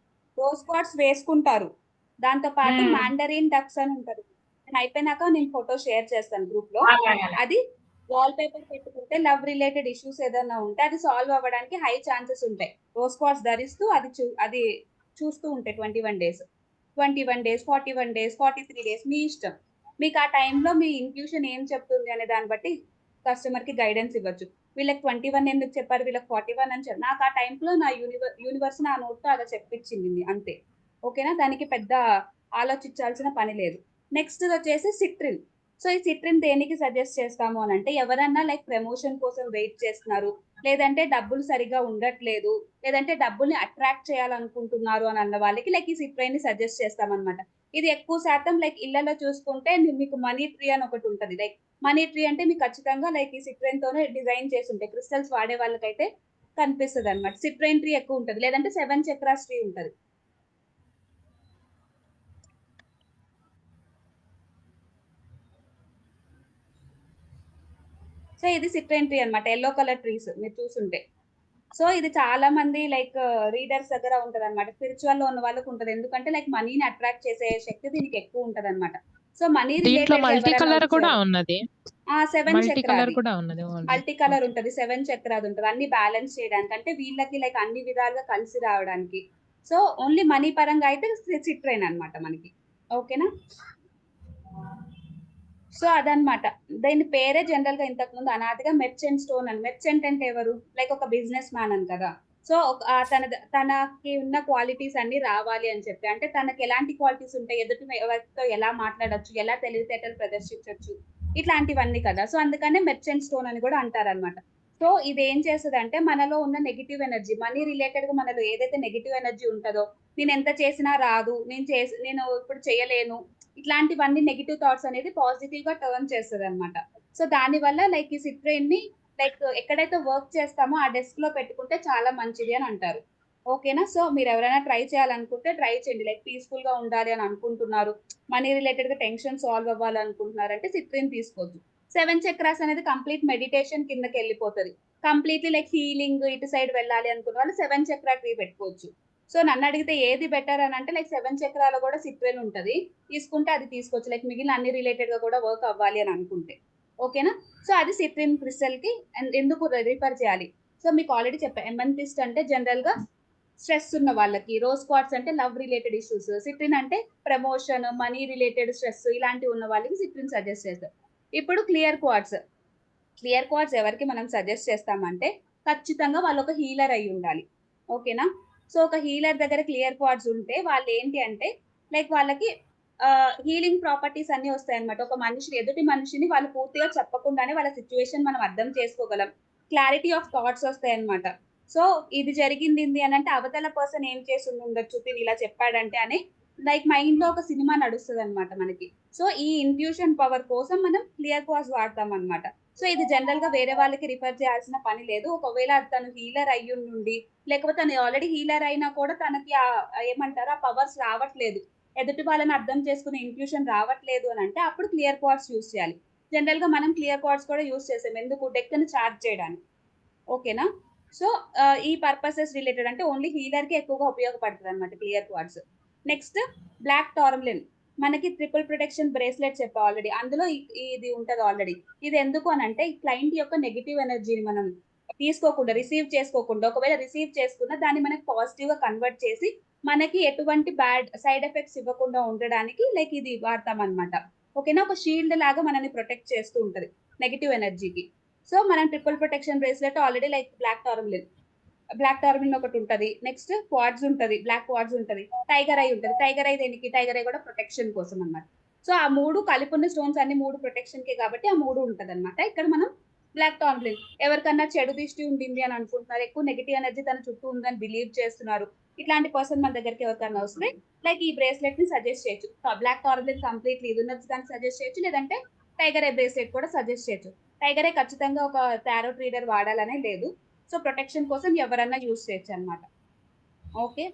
A: రోజ్ క్వార్ట్స్ వేసుకుంటారు, దాంతో పాటు
D: మ్మ్.
A: మ్యాండరిన్ డక్స్ అని ఉంటది. నేను అయిపోయినాక నేను ఫోటో షేర్ చేస్తాను గ్రూప్ లో.
D: అలాగే.
A: అది వాల్ పేపర్ పెట్టుకుంటే లవ్ రిలేటెడ్ ఇష్యూస్ ఏదైనా ఉంటే అది సాల్వ్ అవ్వడానికి హై ఛాన్సెస్ ఉంటాయి. రోజ్ క్వార్ట్స్ ధరిస్తూ అది చూస్తూ ఉంటాయి 21 days, 41 days, 43 days, మీ ఇష్టం. మీకు ఆ టైంలో మీ ఇంట్యూషన్ ఏం చెప్తుంది అనే దాన్ని బట్టి కస్టమర్ కి గైడెన్స్ ఇవ్వచ్చు. వీళ్ళకి 21 ఎందుకు చెప్పారు, వీళ్ళకి 41 అని చెప్పారు, నాకు ఆ టైంలో నా యూనివర్స్ నా నోట్తో అలా చెప్పించింది అంతే. ఓకేనా, దానికి పెద్ద ఆలోచించాల్సిన పని లేదు. నెక్స్ట్ వచ్చేసి సిట్రిన్. సో ఈ సిట్రిన్ దేనికి సజెస్ట్ చేస్తాము అని అంటే ఎవరన్నా లైక్ ప్రమోషన్ కోసం వెయిట్ చేస్తున్నారు, లేదంటే డబ్బులు సరిగా ఉండట్లేదు, లేదంటే డబ్బుల్ని అట్రాక్ట్ చేయాలనుకుంటున్నారు అని అన్న వాళ్ళకి లైక్ ఈ సిట్రిన్ ని సజెస్ట్ చేస్తాం అనమాట. ఇది ఎక్కువ శాతం లైక్ ఇళ్లలో చూసుకుంటే మీకు మనీ ట్రీ అని ఒకటి ఉంటది. లైక్ మనీ ట్రీ అంటే మీకు ఖచ్చితంగా లైక్ ఈ సిట్రిన్ తోనే డిజైన్ చేసి ఉంటాయి, క్రిస్టల్స్ వాడే వాళ్ళకైతే కనిపిస్తుంది అనమాట. సిట్రిన్ ట్రీ ఎక్కువ ఉంటది, లేదంటే 7 చక్రాస్ ట్రీ ఉంటది. సో ఇది సిట్రైన్ ట్రీ అన్నమాట. యెల్లో కలర్ ట్రీస్ మీరు చూసుంటే. సో ఇది చాలా మంది లైక్ రీడర్స్ దగ్గర ఉంటదన్నమాట. స్పిరిచువల్‌లో ఉన్న వాళ్ళకి ఉంటది. ఎందుకంటే లైక్ మనీని అట్రాక్ట్ చేసే శక్తి దీనికి ఎక్కువ ఉంటదన్నమాట. సో మనీ
C: దీంట్లో
A: రిలేటెడ్‌గా
C: మల్టీ
A: ఎవరన్నా
C: కలర్ కూడా
A: వచ్చారు.
C: ఉన్నది.
A: 7
C: మల్టీ
A: చక్ర
C: కలర్
A: అది.
C: కూడా ఉన్నది. ఆల్రెడీ.
A: Multi colour
C: okay.
A: ఉంటది. 7 చక్రాది ఉంటది. అన్ని బ్యాలెన్స్ చేయడానికి. అంటే వీళ్ళకి లైక్ అన్ని విధాలుగా కలిసి రావడానికి. సో ఓన్లీ మనీ పరంగా అయితే సిట్రైన్ అన్నమాట మనకి. ఓకేనా? సో అదనమాట. దీని పేరే జనరల్‌గా ఇంతకుముందు అనాదిగా మెర్చెంట్ స్టోన్ అని. మెర్చెంట్ అంటే ఎవరు? లైక్ ఒక బిజినెస్ మ్యాన్ అని కదా! సో తనకి ఉన్న క్వాలిటీస్ అన్నీ రావాలి అని చెప్పి. అంటే తనకి ఎలాంటి క్వాలిటీస్ ఉంటాయి? ఎదుటి వ్యక్తితో ఎలా మాట్లాడొచ్చు? ఎలా తెలివితేటలు ప్రదర్శించొచ్చు? ఇట్లాంటివన్నీ కదా! సో అందుకనే మెర్చెంట్ స్టోన్ అని కూడా అంటారనమాట. సో ఇదేం చేస్తదంటే మనలో ఉన్న నెగెటివ్ ఎనర్జీ మనీ రిలేటెడ్‌గా మనలో ఏదైతే నెగెటివ్ ఎనర్జీ ఉంటదో, నేనెంత చేసినా రాదు. నేను ఇప్పుడు చేయలేను. ఇట్లాంటివన్నీ నెగెటివ్ థాట్స్ అనేది పాజిటివ్‌గా టర్న్ చేస్తదనమాట. సో దానివల్ల లైక్ ఈ సిట్రైన్‌ని లైక్ ఎక్కడైతే వర్క్ చేస్తామో ఆ డెస్క్‌లో పెట్టుకుంటే చాలా మంచిది అని అంటారు. ఓకేనా? సో మీరెవరైనా ట్రై చేయాలనుకుంటే ట్రై చేయండి. లైక్ పీస్‌ఫుల్‌గా ఉండాలి అని అనుకుంటున్నారు. మనీ రిలేటెడ్‌గా టెన్షన్ సాల్వ్ అవ్వాలనుకుంటున్నారంటే సిట్రిన్ తీసుకోవచ్చు. 7 చక్రాస్ అనేది కంప్లీట్ మెడిటేషన్ కిందకెళ్ళిపోతది. కంప్లీట్‌లీ లైక్ హీలింగ్ ఇటు సైడ్ వెళ్ళాలి అనుకున్న వాళ్ళు 7 చక్రా ట్రీ పెట్టుకోవచ్చు. సో నన్నడిగితే ఏది బెటర్ అని అంటే లైక్ 7 చక్రాలో కూడా సిట్రిన్ ఉంటది. తీసుకుంటే అది తీసుకోవచ్చు. లైక్ మిగిలిన అన్ని రిలేటెడ్‌గా కూడా వర్క్ అవ్వాలి అని అనుకుంటే. ఓకేనా? సో అది సిట్రిన్ క్రిస్టల్‌కి ఎందుకు రిఫర్ చేయాలి. సో మీకు ఆల్రెడీ చెప్పా. ఎమెంతిస్ట్ అంటే జనరల్‌గా స్ట్రెస్ ఉన్న వాళ్ళకి, రోజ్ క్వార్ట్స్ అంటే లవ్ రిలేటెడ్ ఇష్యూస్, సిట్రిన్ అంటే ప్రమోషన్, మనీ రిలేటెడ్ స్ట్రెస్ ఇలాంటివి ఉన్న వాళ్ళకి సిట్రిన్ సజెస్ట్ చేస్తారు. ఇప్పుడు క్లియర్ క్వార్ట్స్. క్లియర్ క్వార్ట్స్ ఎవరికి మనం సజెస్ట్ చేస్తామంటే ఖచ్చితంగా వాళ్ళు ఒక హీలర్ అయ్యి ఉండాలి. ఓకేనా? సో ఒక హీలర్ దగ్గర క్లియర్ క్వార్ట్స్ ఉంటే వాళ్ళు ఏంటి అంటే లైక్ వాళ్ళకి హీలింగ్ ప్రాపర్టీస్ అన్నీ వస్తాయన్నమాట. ఒక మనిషిని ఎదుటి మనిషిని వాళ్ళు పూర్తిగా చెప్పకుండానే వాళ్ళ సిట్యుయేషన్ మనం అర్థం చేసుకోగలం. క్లారిటీ ఆఫ్ థాట్స్ వస్తాయన్నమాట. సో ఇది జరిగింది అని అంటే అవతల పర్సన్ ఏం చేసి ఉండొచ్చు తిను ఇలా చెప్పాడంటే అని లైక్ మైండ్‌లో ఒక సినిమా నడుస్తదన్నమాట మనకి. సో ఈ ఇన్‌ట్యూషన్ పవర్ కోసం మనం క్లియర్ క్వార్ట్స్ వాడతామన్నమాట. సో ఇది జనరల్‌గా వేరే వాళ్ళకి రిఫర్ చేయాల్సిన పని లేదు. ఒకవేళ తను హీలర్ అయ్యుండుండి, లేకపోతే తను ఆల్రెడీ హీలర్ అయినా కూడా తనకి ఏమంటారు ఆ పవర్స్ రావట్లేదు. ఎదుటి వాళ్ళని అర్థం చేసుకునే ఇన్‌ట్యూషన్ రావట్లేదు అనంటే అప్పుడు క్లియర్ క్వార్ట్స్ యూజ్ చేయాలి. జనరల్‌గా మనం క్లియర్ క్వార్ట్స్ కూడా యూజ్ చేసాం. ఎందుకు? డెక్‌ని చార్జ్ చేయడానికి. ఓకేనా? సో ఈ పర్పసెస్ రిలేటెడ్ అంటే ఓన్లీ హీలర్‌కే ఎక్కువగా ఉపయోగపడతదనమాట clear quartz. Next black tourmaline. మనకి ట్రిపుల్ ప్రొటెక్షన్ బ్రేస్లెట్ చెప్పా ఆల్రెడీ. అందులో ఇది ఉంటది ఆల్రెడీ. ఇది ఎందుకు అనంటే ఈ క్లయింట్ యొక్క నెగెటివ్ ఎనర్జీని మనం తీసుకోకుండా, రిసీవ్ చేసుకోకుండా ఒకవేళ రిసీవ్ చేసుకున్న దాన్ని మనకి పాజిటివ్‌గా కన్వర్ట్ చేసి మనకి ఎటువంటి బ్యాడ్ సైడ్ ఎఫెక్ట్స్ ఇవ్వకుండా ఉండడానికి లైక్ ఇది వాడతామనమాట. ఓకేనా? ఒక షీల్డ్ లాగా మనల్ని ప్రొటెక్ట్ చేస్తూ ఉంటది నెగెటివ్ ఎనర్జీకి. సో మనం triple protection bracelet already like black tourmaline ఒకటుంటది. నెక్స్ట్ క్వార్ట్జ్ ఉంటది. బ్లాక్ క్వార్ట్జ్ ఉంటది. టైగర్ ఐ ఉంటది. టైగర్ ఐ దేనికి? టైగర్ ఐ కూడా ప్రొటెక్షన్ కోసం అన్నమాట. సో ఆ 3 కలిపున్న స్టోన్స్ అన్ని 3 ప్రొటెక్షన్‌కే కాబట్టి ఆ 3 ఉంటదన్నమాట. ఇక్కడ మనం బ్లాక్ టార్మిలిన్ ఎవరికన్నా చెడు దిష్టి ఉండింది అని అనుకుంటున్నారు. ఎక్కువ నెగెటివ్ ఎనర్జీ తన చుట్టూ ఉందని బిలీవ్ చేస్తున్నారు. ఇట్లాంటి పర్సన్ మన దగ్గరికి ఎవరికన్నా వస్తే లైక్ ఈ బ్రేస్లెట్‌ని సజెస్ట్ చేయొచ్చు. బ్లాక్ టార్మిలిన్ కంప్లీట్‌లీ ఇది ఉన్నది దాన్ని సజెస్ట్ చేయొచ్చు. లేదంటే టైగర్ ఐ బ్రేస్లెట్ కూడా సజెస్ట్ చేయొచ్చు. టైగర్ ఐ ఖచ్చితంగా ఒక టారోట్ రీడర్ వాడాలనే లేదు. సో ప్రొటెక్షన్ కోసం ఎవరన్నా యూజ్ చేయొచ్చనమాట. ఓకే.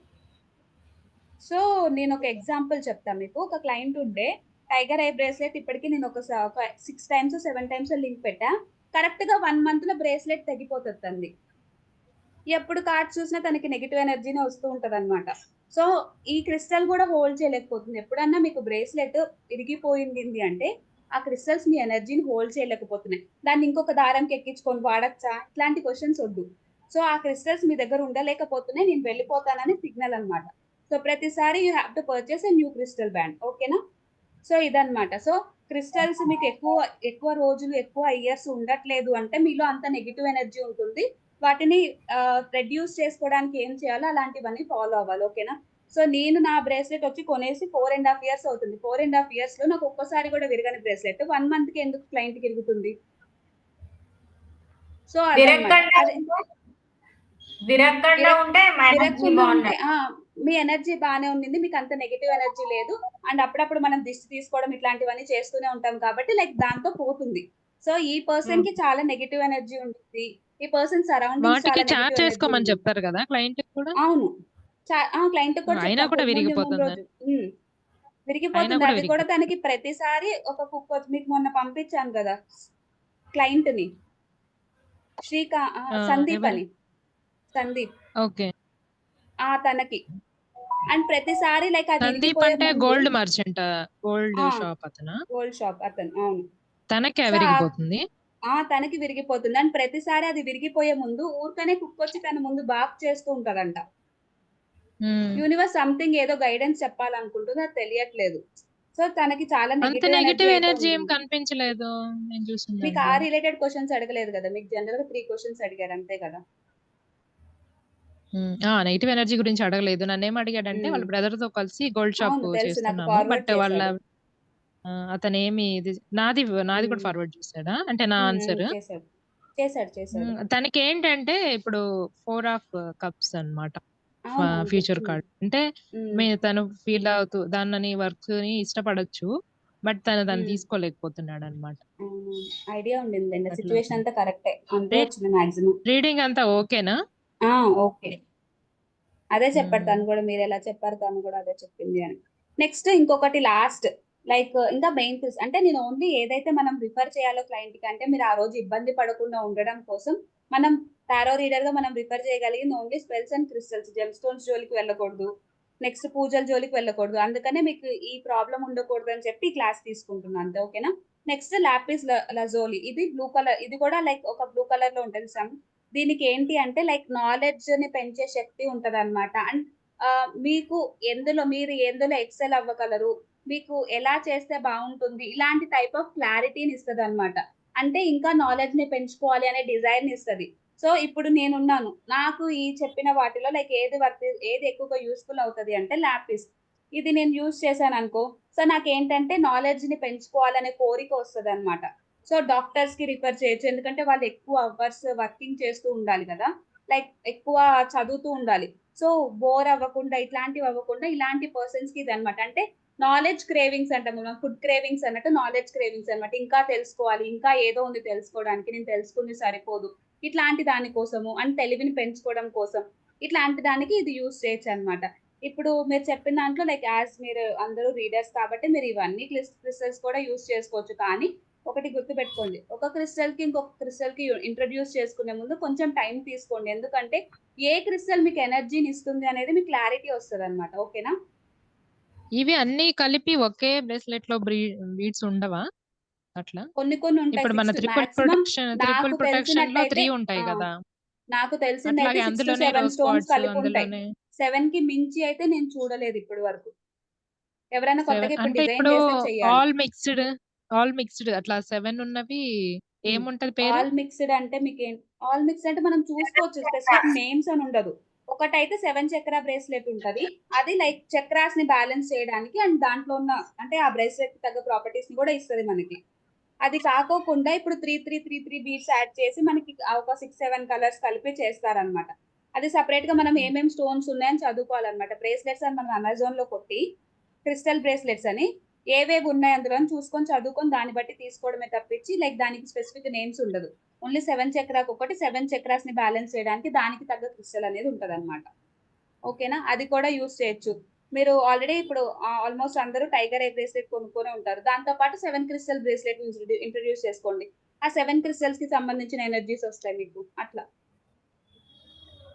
A: సో నేనొక ఎగ్జాంపుల్ చెప్తా మీకు. ఒక క్లయింట్ ఉండే టైగర్ ఐ బ్రేస్లెట్ ఇప్పటికి నేను ఒక 6 టైమ్సో, 7 టైమ్సో లింక్ పెట్టా. కరెక్ట్‌గా 1 మంత్‌లో బ్రేస్లెట్ తెగిపోతది తనది. ఎప్పుడు కార్డ్స్ చూసినా తనకి నెగెటివ్ ఎనర్జీనే వస్తూ ఉంటదనమాట. సో ఈ క్రిస్టల్ కూడా హోల్డ్ చేయలేకపోతుంది. ఎప్పుడన్నా మీకు బ్రేస్లెట్ ఇరిగిపోయింది అంటే ఆ క్రిస్టల్స్ మీ ఎనర్జీని హోల్డ్ చేయలేకపోతున్నాయి. దాన్ని ఇంకొక దారంకి ఎక్కించుకొని వాడొచ్చా? ఇట్లాంటి క్వెషన్స్ వద్దు. సో ఆ క్రిస్టల్స్ మీ దగ్గర ఉండలేకపోతున్నాయి. నేను వెళ్ళిపోతానని సిగ్నల్ అన్నమాట. సో ప్రతిసారి you have to purchase a new crystal band. ఓకేనా? సో ఇదన్నమాట. సో క్రిస్టల్స్ మీకు ఎక్కువ రోజులు, ఎక్కువ ఇయర్స్ ఉండట్లేదు అంటే మీలో అంత నెగెటివ్ ఎనర్జీ ఉంటుంది. వాటిని రెడ్యూస్ చేసుకోవడానికి ఏం చేయాలో అలాంటివన్నీ ఫాలో అవ్వాలి. ఓకేనా? సో నేను నా బ్రేస్లెట్ వచ్చి కొనేసి 4 ½ ఇయర్స్ అవుతుంది. 4 ½ ఇయర్స్‌లో నాకు ఒక్కసారి కూడా విరగని బ్రేస్లెట్ 1 మంత్‌కి ఎందుకు క్లయింట్‌కి ఇరుగుతుంది? సో అదన్నమాట.
D: విరగకుండా విరగకుండా ఉంటే మా ఎనర్జీ
A: విరగకుండా ఉంటే
D: బాగుండాలి.
A: మీ ఎనర్జీ బానే ఉండింది. మీకు అంత నెగెటివ్ ఎనర్జీ లేదు. అండ్ అప్పుడప్పుడు మనం దిష్టి తీసుకోవడం ఇట్లాంటివన్నీ చేస్తూనే ఉంటాం కాబట్టి లైక్ దాంతో పోతుంది. సో ఈ పర్సన్‌కి చాలా నెగెటివ్ ఎనర్జీ ఉంటుంది. ఈ పర్సన్ సరౌండింగ్స్
C: వాటికి
A: చాలా
C: చార్జ్
A: నెగెటివ్ ఎనర్జీ
C: చేసుకోమని
A: ఉంటుంది.
C: చెప్తారు కదా క్లయింట్‌కి కూడా?
A: అవును. క్లయింట్‌కి కూడా
C: అయినా
A: చెప్తాం.
C: కూడా
A: ముందు
C: విరిగిపోతుందా?
A: రోజు.
C: అయినా
A: విరిగిపోతుంది.
C: కూడా
A: అది కూడా
C: విరిగిపోతుంది.
A: తనకి ప్రతిసారి ఒక కుక్క మీకు మొన్న పంపించాను గదా! క్లయింట్‌ని. సందీప్
C: ఎవరు?
A: అని. సందీప్.
C: ఓకే.
A: తనకి. అండ్ ప్రతిసారి లైక్ అది
C: సందీప్
A: ఇరిగిపోయే
C: అంటే
A: ముందు
C: గోల్డ్ మర్చెంటా? గోల్డ్
A: ఆ!
C: షాప్ అతనా?
A: గోల్డ్ షాప్ అతను. అవును.
C: తనకా
A: సో,
C: విరిగిపోతుంది?
A: తనకి విరిగిపోతుంది. అండ్ ప్రతిసారి అది విరిగిపోయే ముందు ఊరికనే కుక్కొచ్చి తన ముందు బాక్ చేస్తూ ఉంటదంట.
C: హ్మ్.
A: యూనివర్స్ సంథింగ్ ఏదో గైడెన్స్ చెప్పాలనుకుంటుంది. అది తెలియట్లేదు. సో, తనకి చాలా
C: అంత
A: నెగెటివ్ ఎనర్జీ
C: నెగెటివ్
A: అయితే
C: ఎనర్జీ ఏం
A: ఉంటుంది.
C: కనిపించలేదు నేను చూసిన
A: మీకు
C: దాంట్లో.
A: రిలేటెడ్ క్వెషన్స్ అడగలేదు కదా! మీకు జనరల్‌గా 3 క్వెషన్స్ అడిగారు అంతే కదా!
C: నెగెటివ్ ఎనర్జీ గురించి అడగలేదు. నన్నేం అడిగాడంటే వాళ్ళ
A: హ్మ్.
C: బ్రదర్‌తో కలిసి గోల్డ్ షాప్
A: అవును. తెలుసు. నాకు
C: చేస్తున్నాము.
A: ఫార్వర్డ్
C: బట్ వాళ్ళ
A: చేశాడు.
C: అతనేమి నాది కూడా
A: హ్మ్.
C: ఫార్వర్డ్ చేసాడా? అంటే నా ఆన్సర్.
A: చేశాడు. చేశాడు.
C: తనకేంటంటే ఇప్పుడు 4 ఆఫ్ కప్స్ అన్నమాట.
A: అవునవును.
C: ఫ్యూచర్
A: చెప్తున్నాను.
C: కార్డ్. అంటే
A: హ్మ్.
C: తను ఫీల్ అవుతూ దాన్నని వర్క్‌ని ఇష్టపడొచ్చు. బట్ తను దాన్ని
A: హ్మ్.
C: తీసుకోలేకపోతున్నాడన్నమాట.
A: అవును. ఐడియా ఉండిందిలెండి.
C: అట్లా.
A: సిట్యుయేషన్ అంతా కరెక్టే. అంతే
C: రీ
A: వచ్చింది మాక్సిమం.
C: రీడింగ్ అంతా ఓకేనా?
A: ఓకే. అదే చెప్పాడు
C: హ్మ్.
A: తను కూడా. మీరెలా చెప్పారు తను కూడా అదే చెప్పింది అని. నెక్స్ట్ ఇంకొకటి లాస్ట్ లైక్ ఇంకా మెయిన్ అంటే నేను ఓన్లీ ఏదైతే మనం రిఫర్ చేయాలో క్లయింట్‌కి అంటే మీరు ఆ రోజు ఇబ్బంది పడకుండా ఉండడం కోసం మనం టారో రీడర్‌గా మనం రిఫర్ చేయగలిగింది only spells and crystals. Gem stones జోలికి వెళ్ళకూడదు. నెక్స్ట్ పూజల జోలికి వెళ్ళకూడదు. అందుకనే మీకు ఈ ప్రాబ్లమ్ ఉండకూడదని చెప్పి ఈ క్లాస్ తీసుకుంటున్నా అంతే. ఓకేనా? Next lapis lazuli. ఇది బ్లూ కలర్. ఇది కూడా లైక్ ఒక బ్లూ కలర్‌లో ఉంటది సమ్. దీనికి ఏంటి అంటే లైక్ నాలెడ్జ్‌ని పెంచే శక్తి ఉంటదన్నమాట. అండ్ మీరు ఎందులో ఎక్సెల్ అవ్వగలరు, మీకు ఎలా చేస్తే బావుంటుంది, ఇలాంటి టైప్ ఆఫ్ క్లారిటీని ఇస్తదన్నమాట. అంటే ఇంకా నాలెడ్జ్‌ని పెంచుకోవాలి అనే డిజైర్‌ని ఇస్తది. సో, ఇప్పుడు నేనున్నాను. నాకు ఈ చెప్పిన వాటిలో లైక్ ఏది ఎక్కువగా యూజ్‌ఫుల్ అవుతది అంటే లాపిస్. ఇది నేను యూజ్ చేశాననుకో, సో, నాకేంటంటే నాలెడ్జ్‌ని పెంచుకోవాలనే కోరిక వస్తదన్నమాట. సో, డాక్టర్స్‌కి రిఫర్ చేయొచ్చు. ఎందుకంటే వాళ్ళు ఎక్కువ అవర్స్ వర్కింగ్ చేస్తూ ఉండాలి కదా! లైక్ ఎక్కువ చదువుతూ ఉండాలి. సో, బోర్ అవ్వకుండా ఇట్లాంటివి అవ్వకుండా ఇలాంటి పర్సన్స్‌కి ఇదన్నమాట. అంటే నాలెడ్జ్ క్రేవింగ్స్ అంటాం మనం. ఫుడ్ క్రేవింగ్స్ అన్నట్టు నాలెడ్జ్ క్రేవింగ్స్ అన్నమాట. ఇంకా తెలుసుకోవాలి. ఇంకా ఏదో ఉంది తెలుసుకోవడానికి. నేను తెలుసుకుంది సరిపోదు. ఇట్లాంటి దాని కోసము అండ్ తెలివిని పెంచుకోవడం కోసం. ఇట్లాంటి దానికి ఇది యూజ్ చేయొచ్చన్నమాట. ఇప్పుడు మీరు చెప్పిన దాంట్లో లైక్ మీరు అందరూ రీడర్స్ కాబట్టి మీరు ఇవన్నీ క్రిస్టల్స్ కూడా యూజ్ చేసుకోవచ్చు. కానీ ఒకటి గుర్తుపెట్టుకోండి. ఒక క్రిస్టల్‌కి ఇంకొక క్రిస్టల్‌కి ఇంట్రొడ్యూస్ చేసుకునే ముందు కొంచెం టైం తీసుకోండి. ఎందుకంటే ఏ క్రిస్టల్ మీకు ఎనర్జీని ఇస్తుంది అనేది మీకు క్లారిటీ వస్తదన్నమాట. ఓకేనా?
C: ఇవి అన్నీ కలిపి ఒకే బ్రేస్లెట్‌లో బీడ్స్ ఉండవా? అట్లా?
A: కొన్ని ఉంటాయి.
C: ఇప్పుడు మన
A: మాక్సిమం
C: ట్రిపుల్
A: నాకు
C: ప్రొటెక్షన్‌లో
A: తెలిసినట్టయితే
C: 3 ఉంటాయి గదా!
A: నాకు తెలిసిందైతే
C: అట్లాగే
A: 6-7
C: అందులోనే రోజ్
A: స్టోన్స్
C: క్వార్ట్స్
A: కలిపుంటాయి.
C: అందులోనే
A: 7కి మించి అయితే నేను చూడలేదు ఇప్పటి వరకు. ఎవరైనా
C: 7
A: కొత్తగా ఇప్పుడు
C: అంటే
A: డిజైన్
C: ఇప్పుడు
A: చేస్తే చెయ్యాలి.
C: ఆల్ మిక్స్‌డ్ అట్లా 7 ఉన్నవి
A: హ్మ్.
C: ఏముంటది పేరు?
A: ఆల్ మిక్స్‌డ్ అంటే ఆల్ మిక్స్‌డ్ అంటే మనం చూసుకోవచ్చు. స్పెసిఫిక్ నేమ్స్ అని ఉండదు. ఒకటైతే 7 చక్ర బ్రేస్లెట్ ఉంటది. అది లైక్ చక్రాస్‌ని బ్యాలెన్స్ చేయడానికి అండ్ దాంట్లో ఉన్న అంటే ఆ బ్రేస్లెట్‌కి తగ్గ ప్రాపర్టీస్‌ని కూడా ఇస్తది మనకి. అది కాకోకుండా ఇప్పుడు 3 బీడ్స్ యాడ్ చేసి మనకి ఒక 6, 7 కలర్స్ కలిపి చేస్తారనమాట. అది సెపరేట్‌గా మనం ఏమేం స్టోన్స్ ఉన్నాయని చదువుకోవాలనమాట. బ్రేస్లెట్స్ అని మనం అమెజాన్‌లో కొట్టి క్రిస్టల్ బ్రేస్లెట్స్ అని ఏవేవి ఉన్నాయి అందులో అని చూసుకొని చదువుకొని దాన్ని బట్టి తీసుకోవడమే తప్పించి లైక్ దానికి స్పెసిఫిక్ నేమ్స్ ఉండదు. ఓన్లీ 7 చక్రాకి ఒకటి 7 చక్రాస్‌ని బ్యాలెన్స్ చేయడానికి దానికి తగ్గ క్రిస్టల్ అనేది ఉంటదనమాట. ఓకేనా? అది కూడా యూజ్ చేయొచ్చు. మీరు ఆల్రెడీ ఇప్పుడు ఆల్‌మోస్ట్ అందరూ టైగర్ ఐ బ్రేస్లెట్ కొనుక్కొనే ఉంటారు. దాంతో పాటు 7 క్రిస్టల్ బ్రేస్లెట్ ఇంట్రొడ్యూస్ చేసుకోండి. ఆ 7 క్రిస్టల్స్‌కి సంబంధించిన ఎనర్జీస్ వస్తాయి మీకు. అట్లా.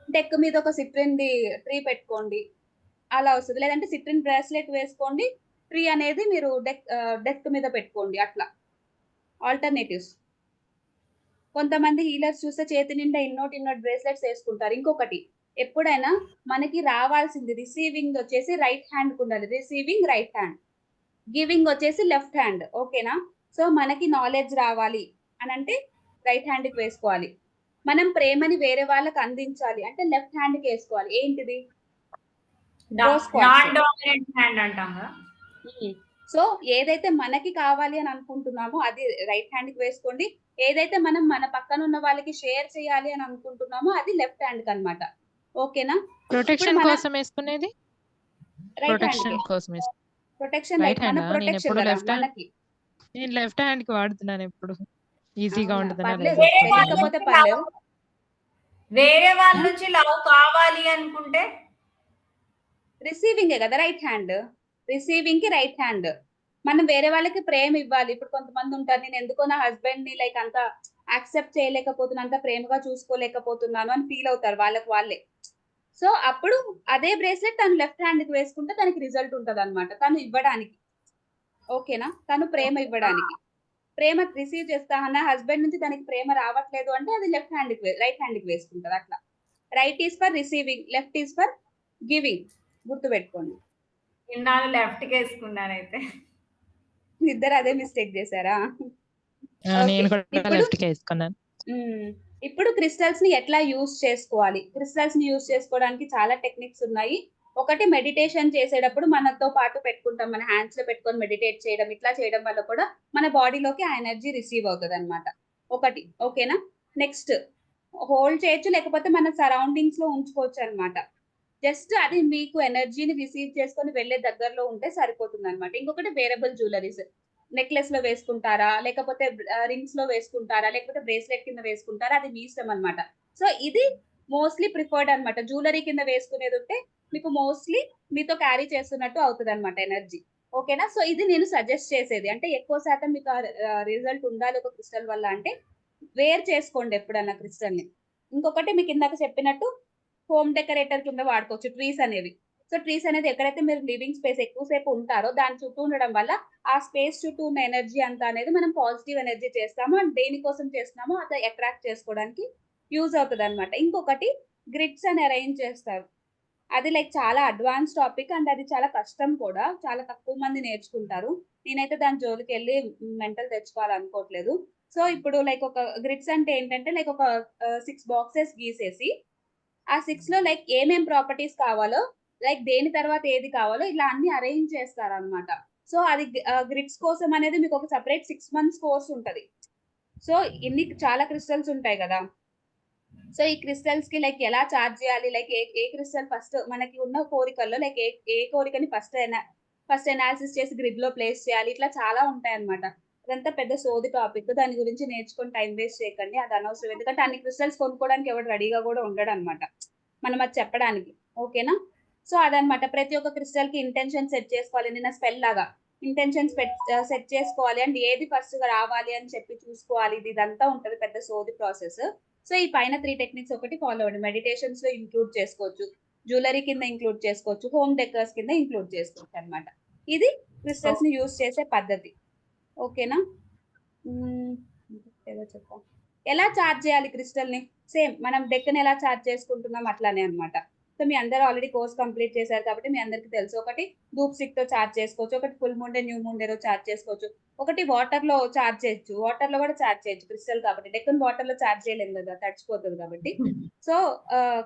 A: డెక్ మీద ఒక సిట్రిన్‌ది ట్రీ పెట్టుకోండి. అలా వస్తది. లేదంటే సిట్రిన్ బ్రేస్లెట్ వేసుకోండి. ట్రీ అనేది మీరు డెస్క్ మీద పెట్టుకోండి అట్లా. ఆల్టర్‌నేటివ్స్. కొంతమంది హీలర్స్ చూస్తే చేతి నిండా ఇన్నోటి బ్రేస్లెట్స్ ఏసుకుంటారు. ఇంకొకటి ఎప్పుడైనా మనకి రావాల్సింది రిసీవింగ్ వచ్చేసి రైట్ హ్యాండ్‌కుండాలి. Receiving right hand. గివింగ్ వచ్చేసి లెఫ్ట్ హ్యాండ్. ఓకేనా? సో, మనకి నాలెడ్జ్ రావాలి అనంటే రైట్ హ్యాండ్‌కి వేసుకోవాలి. మనం ప్రేమని వేరే వాళ్ళకి అందించాలి అంటే లెఫ్ట్ హ్యాండ్‌కి ఏసుకోవాలి. ఏంటిది? Rose quartz.
D: Non dominant hand అంటాం కదా.
A: సో, ఏదైతే మనకి కావాలి అని అనుకుంటున్నామో అది రైట్ హ్యాండ్‌కి వేసుకోండి. ఏదైతే మనం మన పక్కన ఉన్న వాళ్ళకి షేర్ చేయాలి అని అనుకుంటున్నామో అది లెఫ్ట్ హ్యాండ్‌కనమాట. ఓకేనా? ఇప్పుడు
C: ప్రొటెక్షన్
A: మన
C: కోసం ఏసుకునేది?
A: Right
C: protection
A: హ్యాండ్‌కే.
C: కోసం
A: ప్రొటెక్షన్ లైక్
C: రైట్
A: మన
C: హ్యాండా?
A: ప్రొటెక్షన్ గదా! మనకి.
C: నేను లెఫ్ట్ హ్యాండ్‌కి వాడుతున్నానెప్పుడు. ఈజీగా
A: అవునా?
C: ఉంటదని అలా
A: పర్లేదు.
D: వేరే వాళ్ళ
C: వేసుకుంటున్నాను.
A: తెలియకపోతే
D: నుంచి
A: పర్లేదు.
D: వేరే వాళ్ళ
A: ఆ!
D: నుంచి లవ్ కావాలి అనుకుంటే
A: రిసీవింగే గదా! Right hand. రిసీవింగ్‌కి రైట్ హ్యాండ్. మనం వేరే వాళ్ళకి ప్రేమ ఇవ్వాలి. ఇప్పుడు కొంతమందుంటారు నేనెందుకో నా హస్బెండ్‌ని లైక్ అంత యాక్సెప్ట్ చేయలేకపోతున్నాను, అంత ప్రేమగా చూసుకోలేకపోతున్నాను అని ఫీల్ అవుతారు వాళ్ళకి వాళ్ళే. సో, అప్పుడు అదే బ్రేస్లెట్ తను లెఫ్ట్ హ్యాండ్‌కి వేసుకుంటే తనకి రిజల్ట్ ఉంటదనమాట. తను ఇవ్వడానికి. ఓకేనా? తను ప్రేమ ఇవ్వడానికి. ప్రేమ రిసీవ్ చేస్తా నా హస్బెండ్ నుంచి తనకి ప్రేమ రావట్లేదు అంటే అది రైట్ హ్యాండ్‌కి వేసుకుంటది అట్లా. Right is for receiving, left is for giving. గుర్తుపెట్టుకోండి.
D: ఇన్నాళ్ళు లెఫ్ట్‌కి వేసుకున్నానైతే.
A: ఇద్దరు అదే మిస్టేక్ చేశారా?
C: నేను
A: ఓకే.
C: కూడా
A: ఇప్పుడు
C: లెఫ్ట్‌కే వేసుకున్నాను.
A: ఇప్పుడు క్రిస్టల్స్‌ని ఎట్లా యూజ్ చేసుకోవాలి? క్రిస్టల్స్‌ని యూజ్ చేసుకోవడానికి చాలా టెక్నిక్స్ ఉన్నాయి. ఒకటి మెడిటేషన్ చేసేటప్పుడు మనతో పాటు పెట్టుకుంటాం. మన హ్యాండ్స్‌లో పెట్టుకొని మెడిటేట్ చేయడం. ఇట్లా చేయడం వల్ల కూడా మన బాడీలోకి ఆ ఎనర్జీ రిసీవ్ అవుతదనమాట. ఒకటి. ఓకేనా? నెక్స్ట్ హోల్డ్ చేయొచ్చు. లేకపోతే మన సరౌండింగ్స్‌లో ఉంచుకోవచ్చనమాట. జస్ట్ అది మీకు ఎనర్జీని రిసీవ్ చేసుకొని వెళ్ళే దగ్గరలో ఉంటే సరిపోతుందనమాట. ఇంకొకటి వేరబుల్ జ్యువెల్లరీస్. నెక్లెస్‌లో వేసుకుంటారా? లేకపోతే రింగ్స్‌లో వేసుకుంటారా? లేకపోతే బ్రేస్లెట్ కింద వేసుకుంటారా? అది మీ ఇష్టం అనమాట. సో, ఇది మోస్ట్‌లీ ప్రిఫర్డ్ అనమాట. జ్యువెల్లరీ కింద వేసుకునేదుంటే మీకు మోస్ట్‌లీ మీతో క్యారీ చేస్తున్నట్టు అవుతదనమాట ఎనర్జీ. ఓకేనా? సో, ఇది నేను సజెస్ట్ చేసేది. అంటే ఎక్కువ శాతం మీకు రిజల్ట్ ఉండాలి ఒక క్రిస్టల్ వల్ల అంటే వేర్ చేసుకోండి ఎప్పుడన్నా క్రిస్టల్‌ని. ఇంకొకటి మీకిందాక చెప్పినట్టు హోమ్ డెకరేటర్ కింద వాడుకోవచ్చు ట్రీస్ అనేవి. సో, ట్రీస్ అనేది ఎక్కడైతే మీరు లివింగ్ స్పేస్ ఎక్కువ సేపు ఉంటారో దాని చుట్టూ ఉండడం వల్ల ఆ స్పేస్ చుట్టూ ఉన్న ఎనర్జీ అంతా అనేది మనం పాజిటివ్ ఎనర్జీ చేస్తాము. అండ్ దేనికోసం చేస్తున్నామో అది అట్రాక్ట్ చేసుకోవడానికి యూజ్ అవుతదనమాట. ఇంకొకటి గ్రిడ్స్ అని అరేంజ్ చేస్తారు. అది లైక్ చాలా అడ్వాన్స్ టాపిక్ అండ్ అది చాలా కష్టం కూడా. చాలా తక్కువ మంది నేర్చుకుంటారు. నేనైతే దాని జోలికెళ్ళి మెంటల్ తెచ్చుకోవాలనుకోవట్లేదు. సో, ఇప్పుడు లైక్ ఒక గ్రిడ్స్ అంటే ఏంటంటే లైక్ ఒక 6 బాక్సెస్ గీసేసి ఆ 6లో లైక్ ఏమేం ప్రాపర్టీస్ కావాలో, లైక్ దేని తర్వాత ఏది కావాలో ఇలా అన్నీ అరేంజ్ చేస్తారనమాట. సో, అది గ్రిడ్స్ కోసం అనేది మీకు ఒక సెపరేట్ 6 మంత్స్ కోర్స్ ఉంటది. సో, ఇన్ని చాలా క్రిస్టల్స్ ఉంటాయి గదా! సో, ఈ క్రిస్టల్స్‌కి లైక్ ఎలా చార్జ్ చేయాలి? లైక్ ఏ క్రిస్టల్ ఫస్ట్ మనకి ఉన్న కోరికల్లో లైక్ ఏ కోరికని ఫస్ట్ ఎనాలిసిస్ చేసి గ్రిడ్‌లో ప్లేస్ చేయాలి. ఇట్లా చాలా ఉంటాయన్నమాట. అదంతా పెద్ద సోది టాపిక్. దాని గురించి నేర్చుకొని టైమ్ వేస్ట్ చేయకండి. అది అనవసరం. ఎందుకంటే అన్ని క్రిస్టల్స్ కొనుక్కోవడానికి ఎవడు రెడీగా గూడా ఉండడన్నమాట. మనం అది చెప్పడానికి. ఓకేనా? సో, అదన్నమాట. ప్రతి ఒక్క క్రిస్టల్‌కి ఇంటెన్షన్ సెట్ చేసుకోవాలి. నిన్న స్పెల్ లాగా. సెట్ చేసుకోవాలి. అండ్ ఏది ఫస్ట్‌గా రావాలి అని చెప్పి చూసుకోవాలి. ఇదంతా ఉంటది పెద్ద సోది ప్రాసెస్. సో, ఈ పైన 3 టెక్నిక్స్ ఒకటి ఫాలో అవ్వండి. మెడిటేషన్స్‌లో ఇంక్లూడ్ చేసుకోవచ్చు. జ్యువెల్లరీ కింద ఇంక్లూడ్ చేసుకోవచ్చు. హోమ్ డెకర్స్ కింద ఇంక్లూడ్ చేసుకోవచ్చనమాట. ఇది క్రిస్టల్స్‌ని యూజ్ చేసే పద్ధతి. ఓకేనా? ఏదో చెప్పా. ఎలా చార్జ్ చేయాలి క్రిస్టల్‌ని? సేమ్ మనం డెక్‌ని ఎలా చార్జ్ చేసుకుంటున్నాం అట్లానే అన్నమాట. సో, మీ అందరూ ఆల్రెడీ కోర్స్ కంప్లీట్ చేశారు కాబట్టి మీ అందరికీ తెలుసు. ఒకటి ధూప్ స్టిక్‌తో చార్జ్ చేసుకోవచ్చు. ఒకటి full moon day, new moon డే‌లో చార్జ్ చేసుకోవచ్చు. ఒకటి వాటర్‌లో చార్జ్ చేయొచ్చు. వాటర్‌లో కూడా చార్జ్ చేయొచ్చు క్రిస్టల్ కాబట్టి. డెక్‌ని వాటర్‌లో చార్జ్ చేయలేం కదా! తడిచిపోతది కాబట్టి. సో,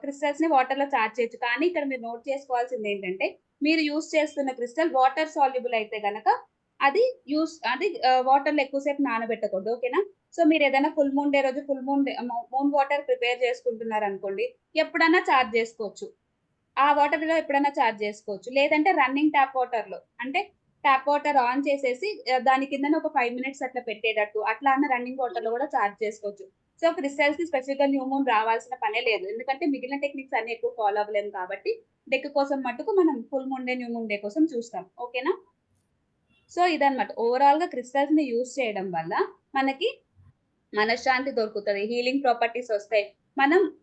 A: క్రిస్టల్స్‌ని వాటర్‌లో చార్జ్ చేయొచ్చు. కానీ ఇక్కడ మీరు నోట్ చేసుకోవాల్సిందేంటంటే మీరు యూజ్ చేస్తున్న క్రిస్టల్ వాటర్ సాల్యుబుల్ అయితే గనక అది వాటర్‌లో ఎక్కువ సేపు నానబెట్టకూడదు. ఓకేనా? సో, మీరేదైనా ఫుల్ మూన్ డే రోజు మూన్ వాటర్ ప్రిపేర్ చేసుకుంటున్నారనుకోండి, ఎప్పుడన్నా చార్జ్ జేసుకోవచ్చు. ఆ వాటర్‌లో ఎప్పుడన్నా చార్జ్ జేసుకోవచ్చు. లేదంటే రన్నింగ్ ట్యాప్ వాటర్‌లో అంటే ట్యాప్ వాటర్ ఆన్ చేసేసి దాని కిందన ఒక 5 మినిట్స్ అట్లా పెట్టేటట్టు అట్లా అన్న రన్నింగ్ వాటర్‌లో గూడా చార్జ్ చేసుకోవచ్చు. సో, క్రిస్టల్స్‌కి స్పెసిఫిక్‌గా న్యూ మూన్ రావాల్సిన పనే లేదు. ఎందుకంటే మిగిలిన టెక్నిక్స్ అన్నీ ఎక్కువ ఫాలో అవ్వలేము కాబట్టి డెక్ కోసం మట్టుకు మనం full moon day, new moon day కోసం చూస్తాం. ఓకేనా? సో, ఇదన్నమాట. ఓవరాల్‌గా క్రిస్టల్స్‌ని యూజ్ చేయడం వల్ల మనకి మనశ్శాంతి దొరుకుతది. హీలింగ్ ప్రాపర్టీస్ ఒస్తాయి.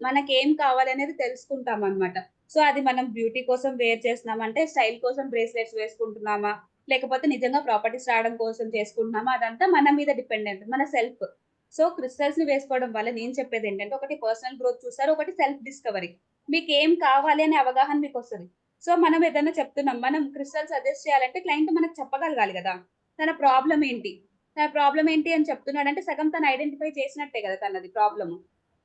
A: మనకేం కావాలనేది తెలుసుకుంటామనమాట. సో, అది మనం బ్యూటీ కోసం వేర్ చేస్తున్నామా అంటే స్టైల్ కోసం బ్రేస్లెట్స్ వేసుకుంటున్నామా? లేకపోతే నిజంగా ప్రాపర్టీస్ రావడం కోసం చేసుకుంటున్నామా? అదంతా మన మీద డిపెండెంట్. మన సెల్ఫ్. సో, క్రిస్టల్స్‌ని వేసుకోవడం వల్ల నేను చెప్పేదేంటంటే ఒకటి పర్సనల్ గ్రోత్ చూస్తారు. ఒకటి సెల్ఫ్ డిస్కవరీ. మీకేం కావాలి అనే అవగాహన మీకొస్తది. సో, మనం ఏదైనా చెప్తున్నాం. మనం క్రిస్టల్ సజెస్ట్ చేయాలంటే క్లయింట్ మనకు చెప్పగలగాలి గదా! తన ప్రాబ్లమ్ ఏంటి? తన ప్రాబ్లమ్ ఏంటి అని చెప్తున్నాడంటే సగం తను ఐడెంటిఫై చేసినట్టే కదా తనది ప్రాబ్లమ్.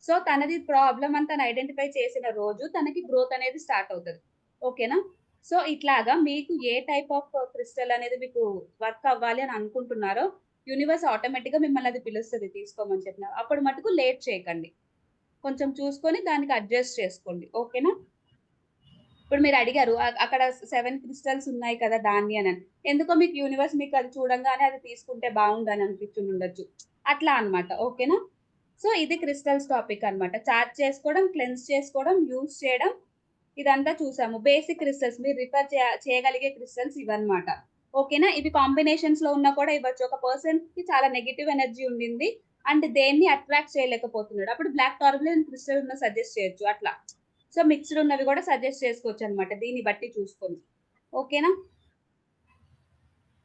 A: సో, తనది ప్రాబ్లమ్ అని తను ఐడెంటిఫై చేసిన రోజు తనకి గ్రోత్ అనేది స్టార్ట్ అవుతది. ఓకేనా? సో, ఇట్లాగా మీకు ఏ టైప్ ఆఫ్ క్రిస్టల్ అనేది మీకు వర్క్ అవ్వాలి అని అనుకుంటున్నారో యూనివర్స్ ఆటోమేటిక్‌గా మిమ్మల్ని అది పిలుస్తది తీసుకోమని చెప్పిన. అప్పుడు మటుకు లేట్ చేయకండి. కొంచెం చూసుకొని దానికి అడ్జస్ట్ చేసుకోండి. ఓకేనా? ఇప్పుడు మీరడిగారు అక్కడ 7 క్రిస్టల్స్ ఉన్నాయి కదా! దాన్ని అనని. ఎందుకో మీకు యూనివర్స్ మీకది చూడంగానే అది తీసుకుంటే బావుండని అనిపించుండొచ్చు. అట్లా అన్నమాట. ఓకేనా? సో, ఇది క్రిస్టల్స్ టాపిక్ అన్నమాట. చార్జ్ చేసుకోవడం, క్లెన్స్ చేసుకోవడం, యూజ్ చేయడం ఇదంతా చూసాము. బేసిక్ క్రిస్టల్స్ మీరు రిఫర్ చేయగలిగే క్రిస్టల్స్ ఇవన్నమాట. ఓకేనా? ఇవి కాంబినేషన్స్‌లో ఉన్నా కూడా ఇవ్వచ్చు. ఒక పర్సన్‌కి చాలా నెగెటివ్ ఎనర్జీ ఉండింది. అండ్ దేన్ని అట్రాక్ట్ చేయలేకపోతున్నాడు. అప్పుడు బ్లాక్ టార్బులెంట్ క్రిస్టల్ ఉన్న సజెస్ట్ చేయొచ్చు అట్లా. సో మిక్స్డ్ ఉన్నవి కూడా సజెస్ట్ చేసుకోవచ్చు అనమాట దీన్ని బట్టి చూసుకొని. ఓకేనా?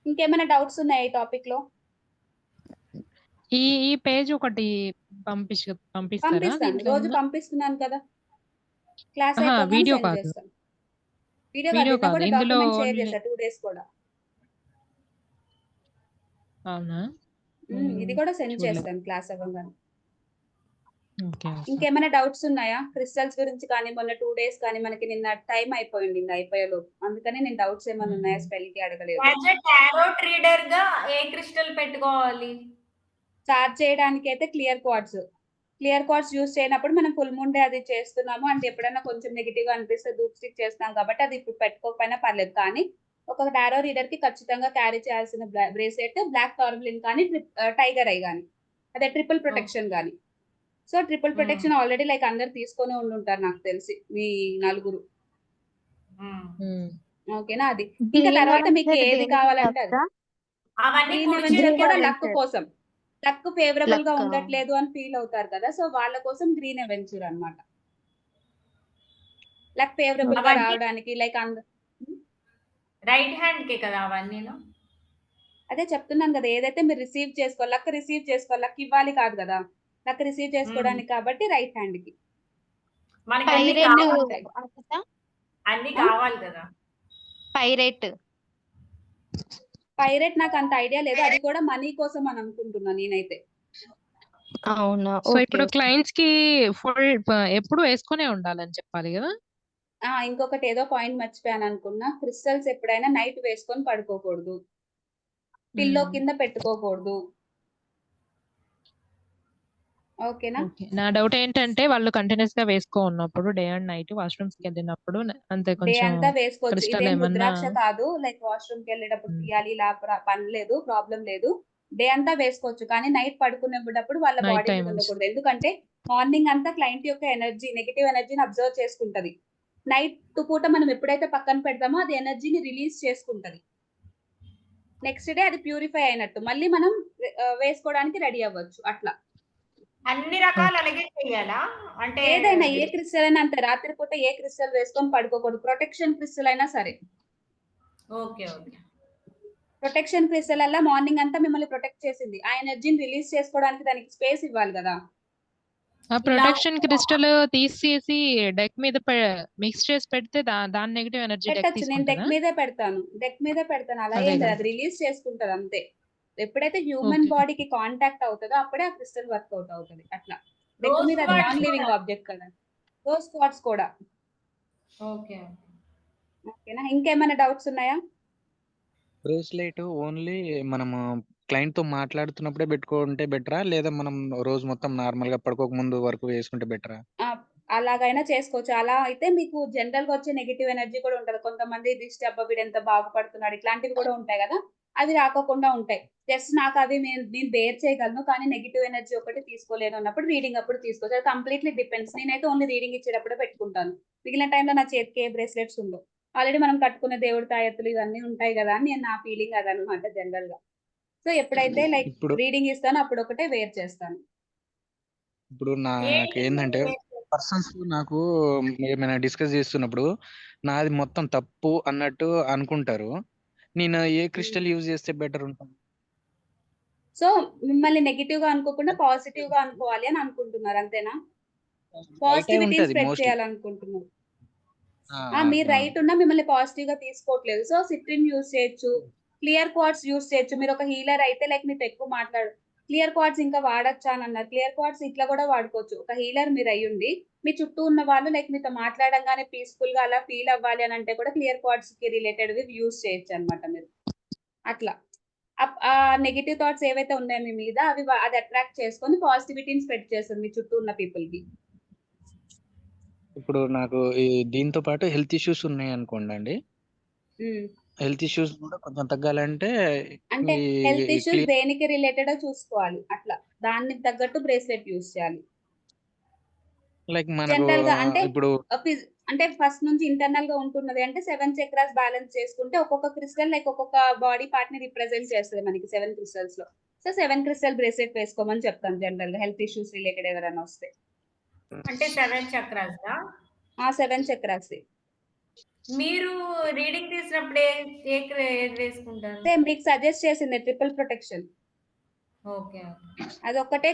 A: ఇంకేమైనా డౌట్స్ ఉన్నాయా ఈ టాపిక్ లో?
C: ఈ ఈ పేజ్ ఒకటి పంపిస్తారా
A: పంపిస్తాను,
C: దీంట్లో
A: రోజు
C: ఉన్న?
A: పంపిస్తున్నాను కదా, క్లాస్
C: ఆహా,
A: అయిపోగానే
C: వీడియో
A: సెండ్
C: కాదు
A: చేస్తాను. వీడియో కాదు,
C: వీడియో
A: నిన్న
C: కాదు
A: కూడా
C: ఇందులో
A: డాక్యుమెంట్ షేర్
C: ఓన్లీ.
A: చేశా 2 days కూడా.
C: అవునా?
A: ఇది కూడా సెండ్
C: చూడలేదు.
A: చేస్తాను క్లాస్ అవ్వగానే.
C: Okay okay.
A: ఇంకేమైనా డౌట్స్ ఉన్నాయా క్రిస్టల్స్ గురించి కానీ? మొన్న 2 days కానీ మనకి నిన్న టైం అయిపోయింది అయిపోయేలోపు, అందుకని నేను డౌట్స్ ఏమైనా ఉన్నాయా స్పెల్ కి అడగలేదు.
D: యాజ్ ఎ టారోట్ రీడర్ గా ఏ క్రిస్టల్ పెట్టుకోవాలి?
A: చార్జ్ చేయడానికి అయితే క్లియర్ క్వార్ట్స్ యూస్ చేయనప్పుడు మనం ఫుల్ మూన్ డే అది చేస్తున్నాము అంటే ఎప్పుడైనా కొంచెం నెగిటివ్ గా అనిపిస్తే ధూప్ స్టిక్ చేస్తాం కాబట్టి అది ఇప్పుడు పెట్టుకోకపోయినా పర్లేదు. కానీ ఒక టారో రీడర్ కి ఖచ్చితంగా క్యారీ చేయాల్సిన బ్రేస్లెట్ బ్లాక్ టార్బులిన్ కానీ టైగర్ ఐ కానీ, అదే ట్రిపుల్ ప్రొటెక్షన్ కానీ. So triple protection already like అందరు తీసుకొని ఉండుంటారు నాకు తెలిసి, మీ నలుగురు. ఓకేనా? అది ఇంకా తర్వాత మీకు ఏది కావాలంటే అది.
D: అవన్నీ
A: గ్రీన్
D: కుడి
A: ఎవెంచర్
D: చేతికి
A: కూడా
B: Green
A: లక్
B: Avenger.
A: కోసం, లక్ ఫేవరబుల్ గా
B: Luck.
A: ఉండట్లేదు అని ఫీల్ అవుతారు కదా, సో వాళ్ళ కోసం గ్రీన్ ఎవెంచర్ అన్నమాట. లక్ ఫేవరబుల్ గా
D: అవన్నీ
A: రావడానికి లైక్
D: రైట్ హ్యాండ్ కే కదా అవన్నీ?
A: అదే చెప్తున్నాను కదా, ఏదైతే మీరు రిసీవ్ చేసుకోవాలి, లక్ ఇవ్వాలి కాదు కదా, లక్ రిసీవ్ చేసుకోవడానికి కాబట్టి రైట్ హ్యాండ్ కి.
D: మనకి అన్ని
B: పైరేట్
D: కావాలి, అన్ని కావాలి కదా.
A: పైరేట్ నాకు అంత ఐడియా లేదు, అది కూడా మనీ కోసం అని అనుకుంటున్నా నేనైతే.
B: అవునా?
C: సో
B: ఓకే
C: ఇప్పుడు
B: ఓకే.
C: క్లయింట్స్ కి ఫుల్ ఎప్పుడు వేసుకునే ఉండాలని చెప్పాలి కదా?
A: ఇంకొకటి ఏదో పాయింట్ మర్చిపోయాను అనుకున్నా, క్రిస్టల్స్ ఎప్పుడైనా నైట్ వేసుకొని పడుకోకూడదు, పిల్లో కింద పెట్టుకోకూడదు. ఓకేనా?
C: ఓకే. నా డౌట్ ఏంటంటే వాళ్ళు కంటిన్యూస్ గా వేసుకో ఉన్నప్పుడు డే అండ్ నైట్ వాష్రూమ్స్ కి వెళ్ళినప్పుడు అంతే
A: డే
C: కొంచెం
A: అంతా వేసుకోవచ్చు,
C: క్రిస్టల్
A: ఇదేం
C: ఏమన్నా.
A: రుద్రాక్ష కాదు లైక్ వాష్రూమ్ కి వెళ్ళేటప్పుడు తీయాలి ఇలా పని లేదు, ప్రాబ్లం లేదు. డే అంతా వేసుకోవచ్చు, కానీ నైట్ పడుకునేటప్పుడు వాళ్ళ
C: నైట్
A: బాడీ మీద
C: టైం
A: ఉండకూడదు. ఎందుకంటే మార్నింగ్ అంతా క్లయింట్ యొక్క ఎనర్జీ, నెగిటివ్ ఎనర్జీని అబ్జర్వ్ చేసుకుంటది. నైట్ పూట మనం ఎప్పుడైతే పక్కన పెడతామో అది ఎనర్జీని రిలీజ్ చేసుకుంటది. నెక్స్ట్ డే అది ప్యూరిఫై అయినట్టు మళ్ళీ మనం వేసుకోవడానికి రెడీ అవ్వచ్చు. అట్లా
D: అన్ని రకాలు అలాగే చెయ్యాలా? అంటే
A: ఏదైనా ఏ క్రిస్టల్ అయినా అంతే, రాత్రిపూట ఏ క్రిస్టల్ వేసుకొని పడుకోకూడదు, ప్రొటెక్షన్ క్రిస్టల్ అయినా సరే.
D: Okay okay.
A: ప్రొటెక్షన్ క్రిస్టల్ అలా మార్నింగ్ అంతా మిమ్మల్ని ప్రొటెక్ట్ చేసింది, ఆ ఎనర్జీని రిలీజ్ చేసుకోవడానికి దానికి స్పేస్ ఇవ్వాలి కదా.
C: ఆ ప్రొటెక్షన్ క్రిస్టల్ తీసేసి డెక్ మీద మిక్స్ చేసి పెడితే దాని నెగిటివ్ ఎనర్జీ డెక్
A: పెట్టచ్చు, నేను డెక్
C: తీసుకుంటుందా?
A: మీదే పెడతాను అలా
C: అదే
A: ఏం లేదు,
C: కదా.
A: అది రిలీజ్ చేసుకుంటది అంతే. ఎప్పుడైతే హ్యూమన్
C: ఓకే.
A: బాడీకి కాంటాక్ట్ అవుతుందో అప్పుడే ఆ క్రిస్టల్ వర్క్అవుట్ అవుతుంది. అట్లా డెక్
D: రోజ్
A: మీద అది
D: క్వార్ట్స్
A: నాన్ లివింగ్
D: కూడా.
A: ఆబ్జెక్ట్ కదా. రోజ్ క్వార్ట్స్ కూడా.
D: ఓకే.
A: ఓకేనా? ఇంకేమైనా డౌట్స్ ఉన్నాయా?
E: బ్రేస్లెట్ ఓన్లీ మనము క్లయింట్ తో మాట్లాడుతున్నప్పుడే పెట్టుకుంటే బెటరా, లేదా మనం రోజు మొత్తం నార్మల్ గా పడుకోక ముందు వరకు వేసుకుంటే బెటరా?
A: అలాగైనా చేసుకోవచ్చు. అలా అయితే మీకు జనరల్ గా వచ్చే నెగిటివ్ ఎనర్జీ కూడా ఉంటది. కొంతమంది దిష్టి అబ్బా వీడు ఎంత బాగుపడుతున్నాడు ఇట్లాంటివి కూడా ఉంటాయి కదా, అవి రాకోకుండా ఉంటాయి. జస్ట్ నాకు అవి నేను బేర్ చేయగలను, కానీ నెగిటివ్ ఎనర్జీ ఒకటి తీసుకోలేను అన్నప్పుడు రీడింగ్ అప్పుడు తీసుకోవచ్చు. అది కంప్లీట్లీ డిపెండ్స్. నేనైతే ఓన్లీ రీడింగ్ ఇచ్చేటప్పుడే పెట్టుకుంటాను, మిగిలిన టైంలో నా చేతికి ఏ బ్రేస్లెట్స్ ఉండవు. ఆల్రెడీ మనం కట్టుకునే దేవుడి తాయెత్తులు ఇవన్నీ ఉంటాయి కదా అని నా ఫీలింగ్ అదనమాట జనరల్ గా. సో ఎప్పుడైతే లైక్
E: ఇప్పుడు
A: రీడింగ్ ఇస్తానో అప్పుడు ఒకటే వేర్ చేస్తాను.
E: ఇప్పుడు నాకు
D: ఏంటి
E: ఏంటంటే పర్సన్స్ నాకు ఏమైనా డిస్కస్ చేస్తున్నప్పుడు నాది మొత్తం తప్పు అన్నట్టు అనుకుంటారు. నేను ఏ క్రిస్టల్ యూజ్ చేస్తే బెటర్ ఉంటుంది?
A: సో మిమ్మల్ని నెగిటివ్ గా అనుకోకుండా పాజిటివ్ గా అనుకోవాలి అని అనుకుంటున్నారు అంతేనా?
E: రైటే
A: పాజిటివిటీని
E: ఉంటది
A: స్ప్రెడ్
E: మోస్ట్లీ.
A: చేయాలనుకుంటున్నారు. మీరు రైట్ ఉన్నా మిమ్మల్ని పాజిటివ్ గా తీసుకోవట్లేదు. సో సిట్రిన్ యూజ్ చేయొచ్చు, క్లియర్ క్వార్ట్స్ యూజ్ చేయొచ్చు. మీరు ఒక హీలర్ అయితే లైక్ మీతో ఎక్కువ మాట్లాడు, క్లియర్ క్వార్ట్స్ ఇంకా వాడచ్చా అని అన్నారు. క్లియర్ క్వార్ట్స్ ఇట్లా కూడా వాడుకోవచ్చు. ఒక హీలర్ మీరు అయ్యుండి మీ చుట్టూ ఉన్న వాళ్ళు లైక్ మీతో మాట్లాడంగానే పీస్ఫుల్ గా అలా ఫీల్ అవ్వాలి అని అంటే కూడా క్లియర్ క్వార్ట్స్ కి రిలేటెడ్ యూజ్ చేయొచ్చు అనమాట మీరు. అట్లా ఆ నెగిటివ్ థాట్స్ ఏవైతే ఉన్నాయో మీ మీద అది అట్రాక్ట్ చేసుకొని పాజిటివిటీని స్ప్రెడ్ చేస్తుంది మీ చుట్టూ ఉన్న పీపుల్ కి.
E: ఇప్పుడు నాకు దీంతో పాటు హెల్త్ ఇష్యూస్ ఉన్నాయి అనుకోండి. హెల్త్ ఇష్యూస్ కూడా కొంచెం తగ్గాలంటే
A: అంటే హెల్త్ ఇష్యూస్
E: క్లియర్
A: దేనికి రిలేటెడ్ చూసుకోవాలి, అట్లా దానికి తగ్గట్టు బ్రేస్లెట్ యూజ్ చేయాలి.
E: లైక్ మనకు
A: జనరల్ గా అంటే
E: ఇప్పుడు
A: అంటే ఫస్ట్ నుంచి ఇంటర్నల్ గా ఉంటున్నది అంటే 7 చక్రాస్ బ్యాలెన్స్ చేసుకుంటే ఒక్కొక్క క్రిస్టల్ లైక్ ఒక్కొక్క బాడీ పార్ట్ ని రిప్రజెంట్ చేస్తుంది మనకి 7 క్రిస్టల్స్ లో. సో 7 క్రిస్టల్ బ్రేస్లెట్ వేసుకోమని చెప్తాం జనరల్ గా హెల్త్ ఇష్యూస్ రిలేటెడ్ ఎవరైనా వస్తే.
D: అంటే 7 చక్రాస్ దా?
A: ఆ 7 చక్రాస్
D: మీరు రీడింగ్ తీసినప్పుడు ఏది వేసుకుంటారు?
A: మీకు సజెస్ట్ చేసింది ట్రిపుల్ ప్రొటెక్షన్
D: ఓకే.
A: అది ఒక్కటే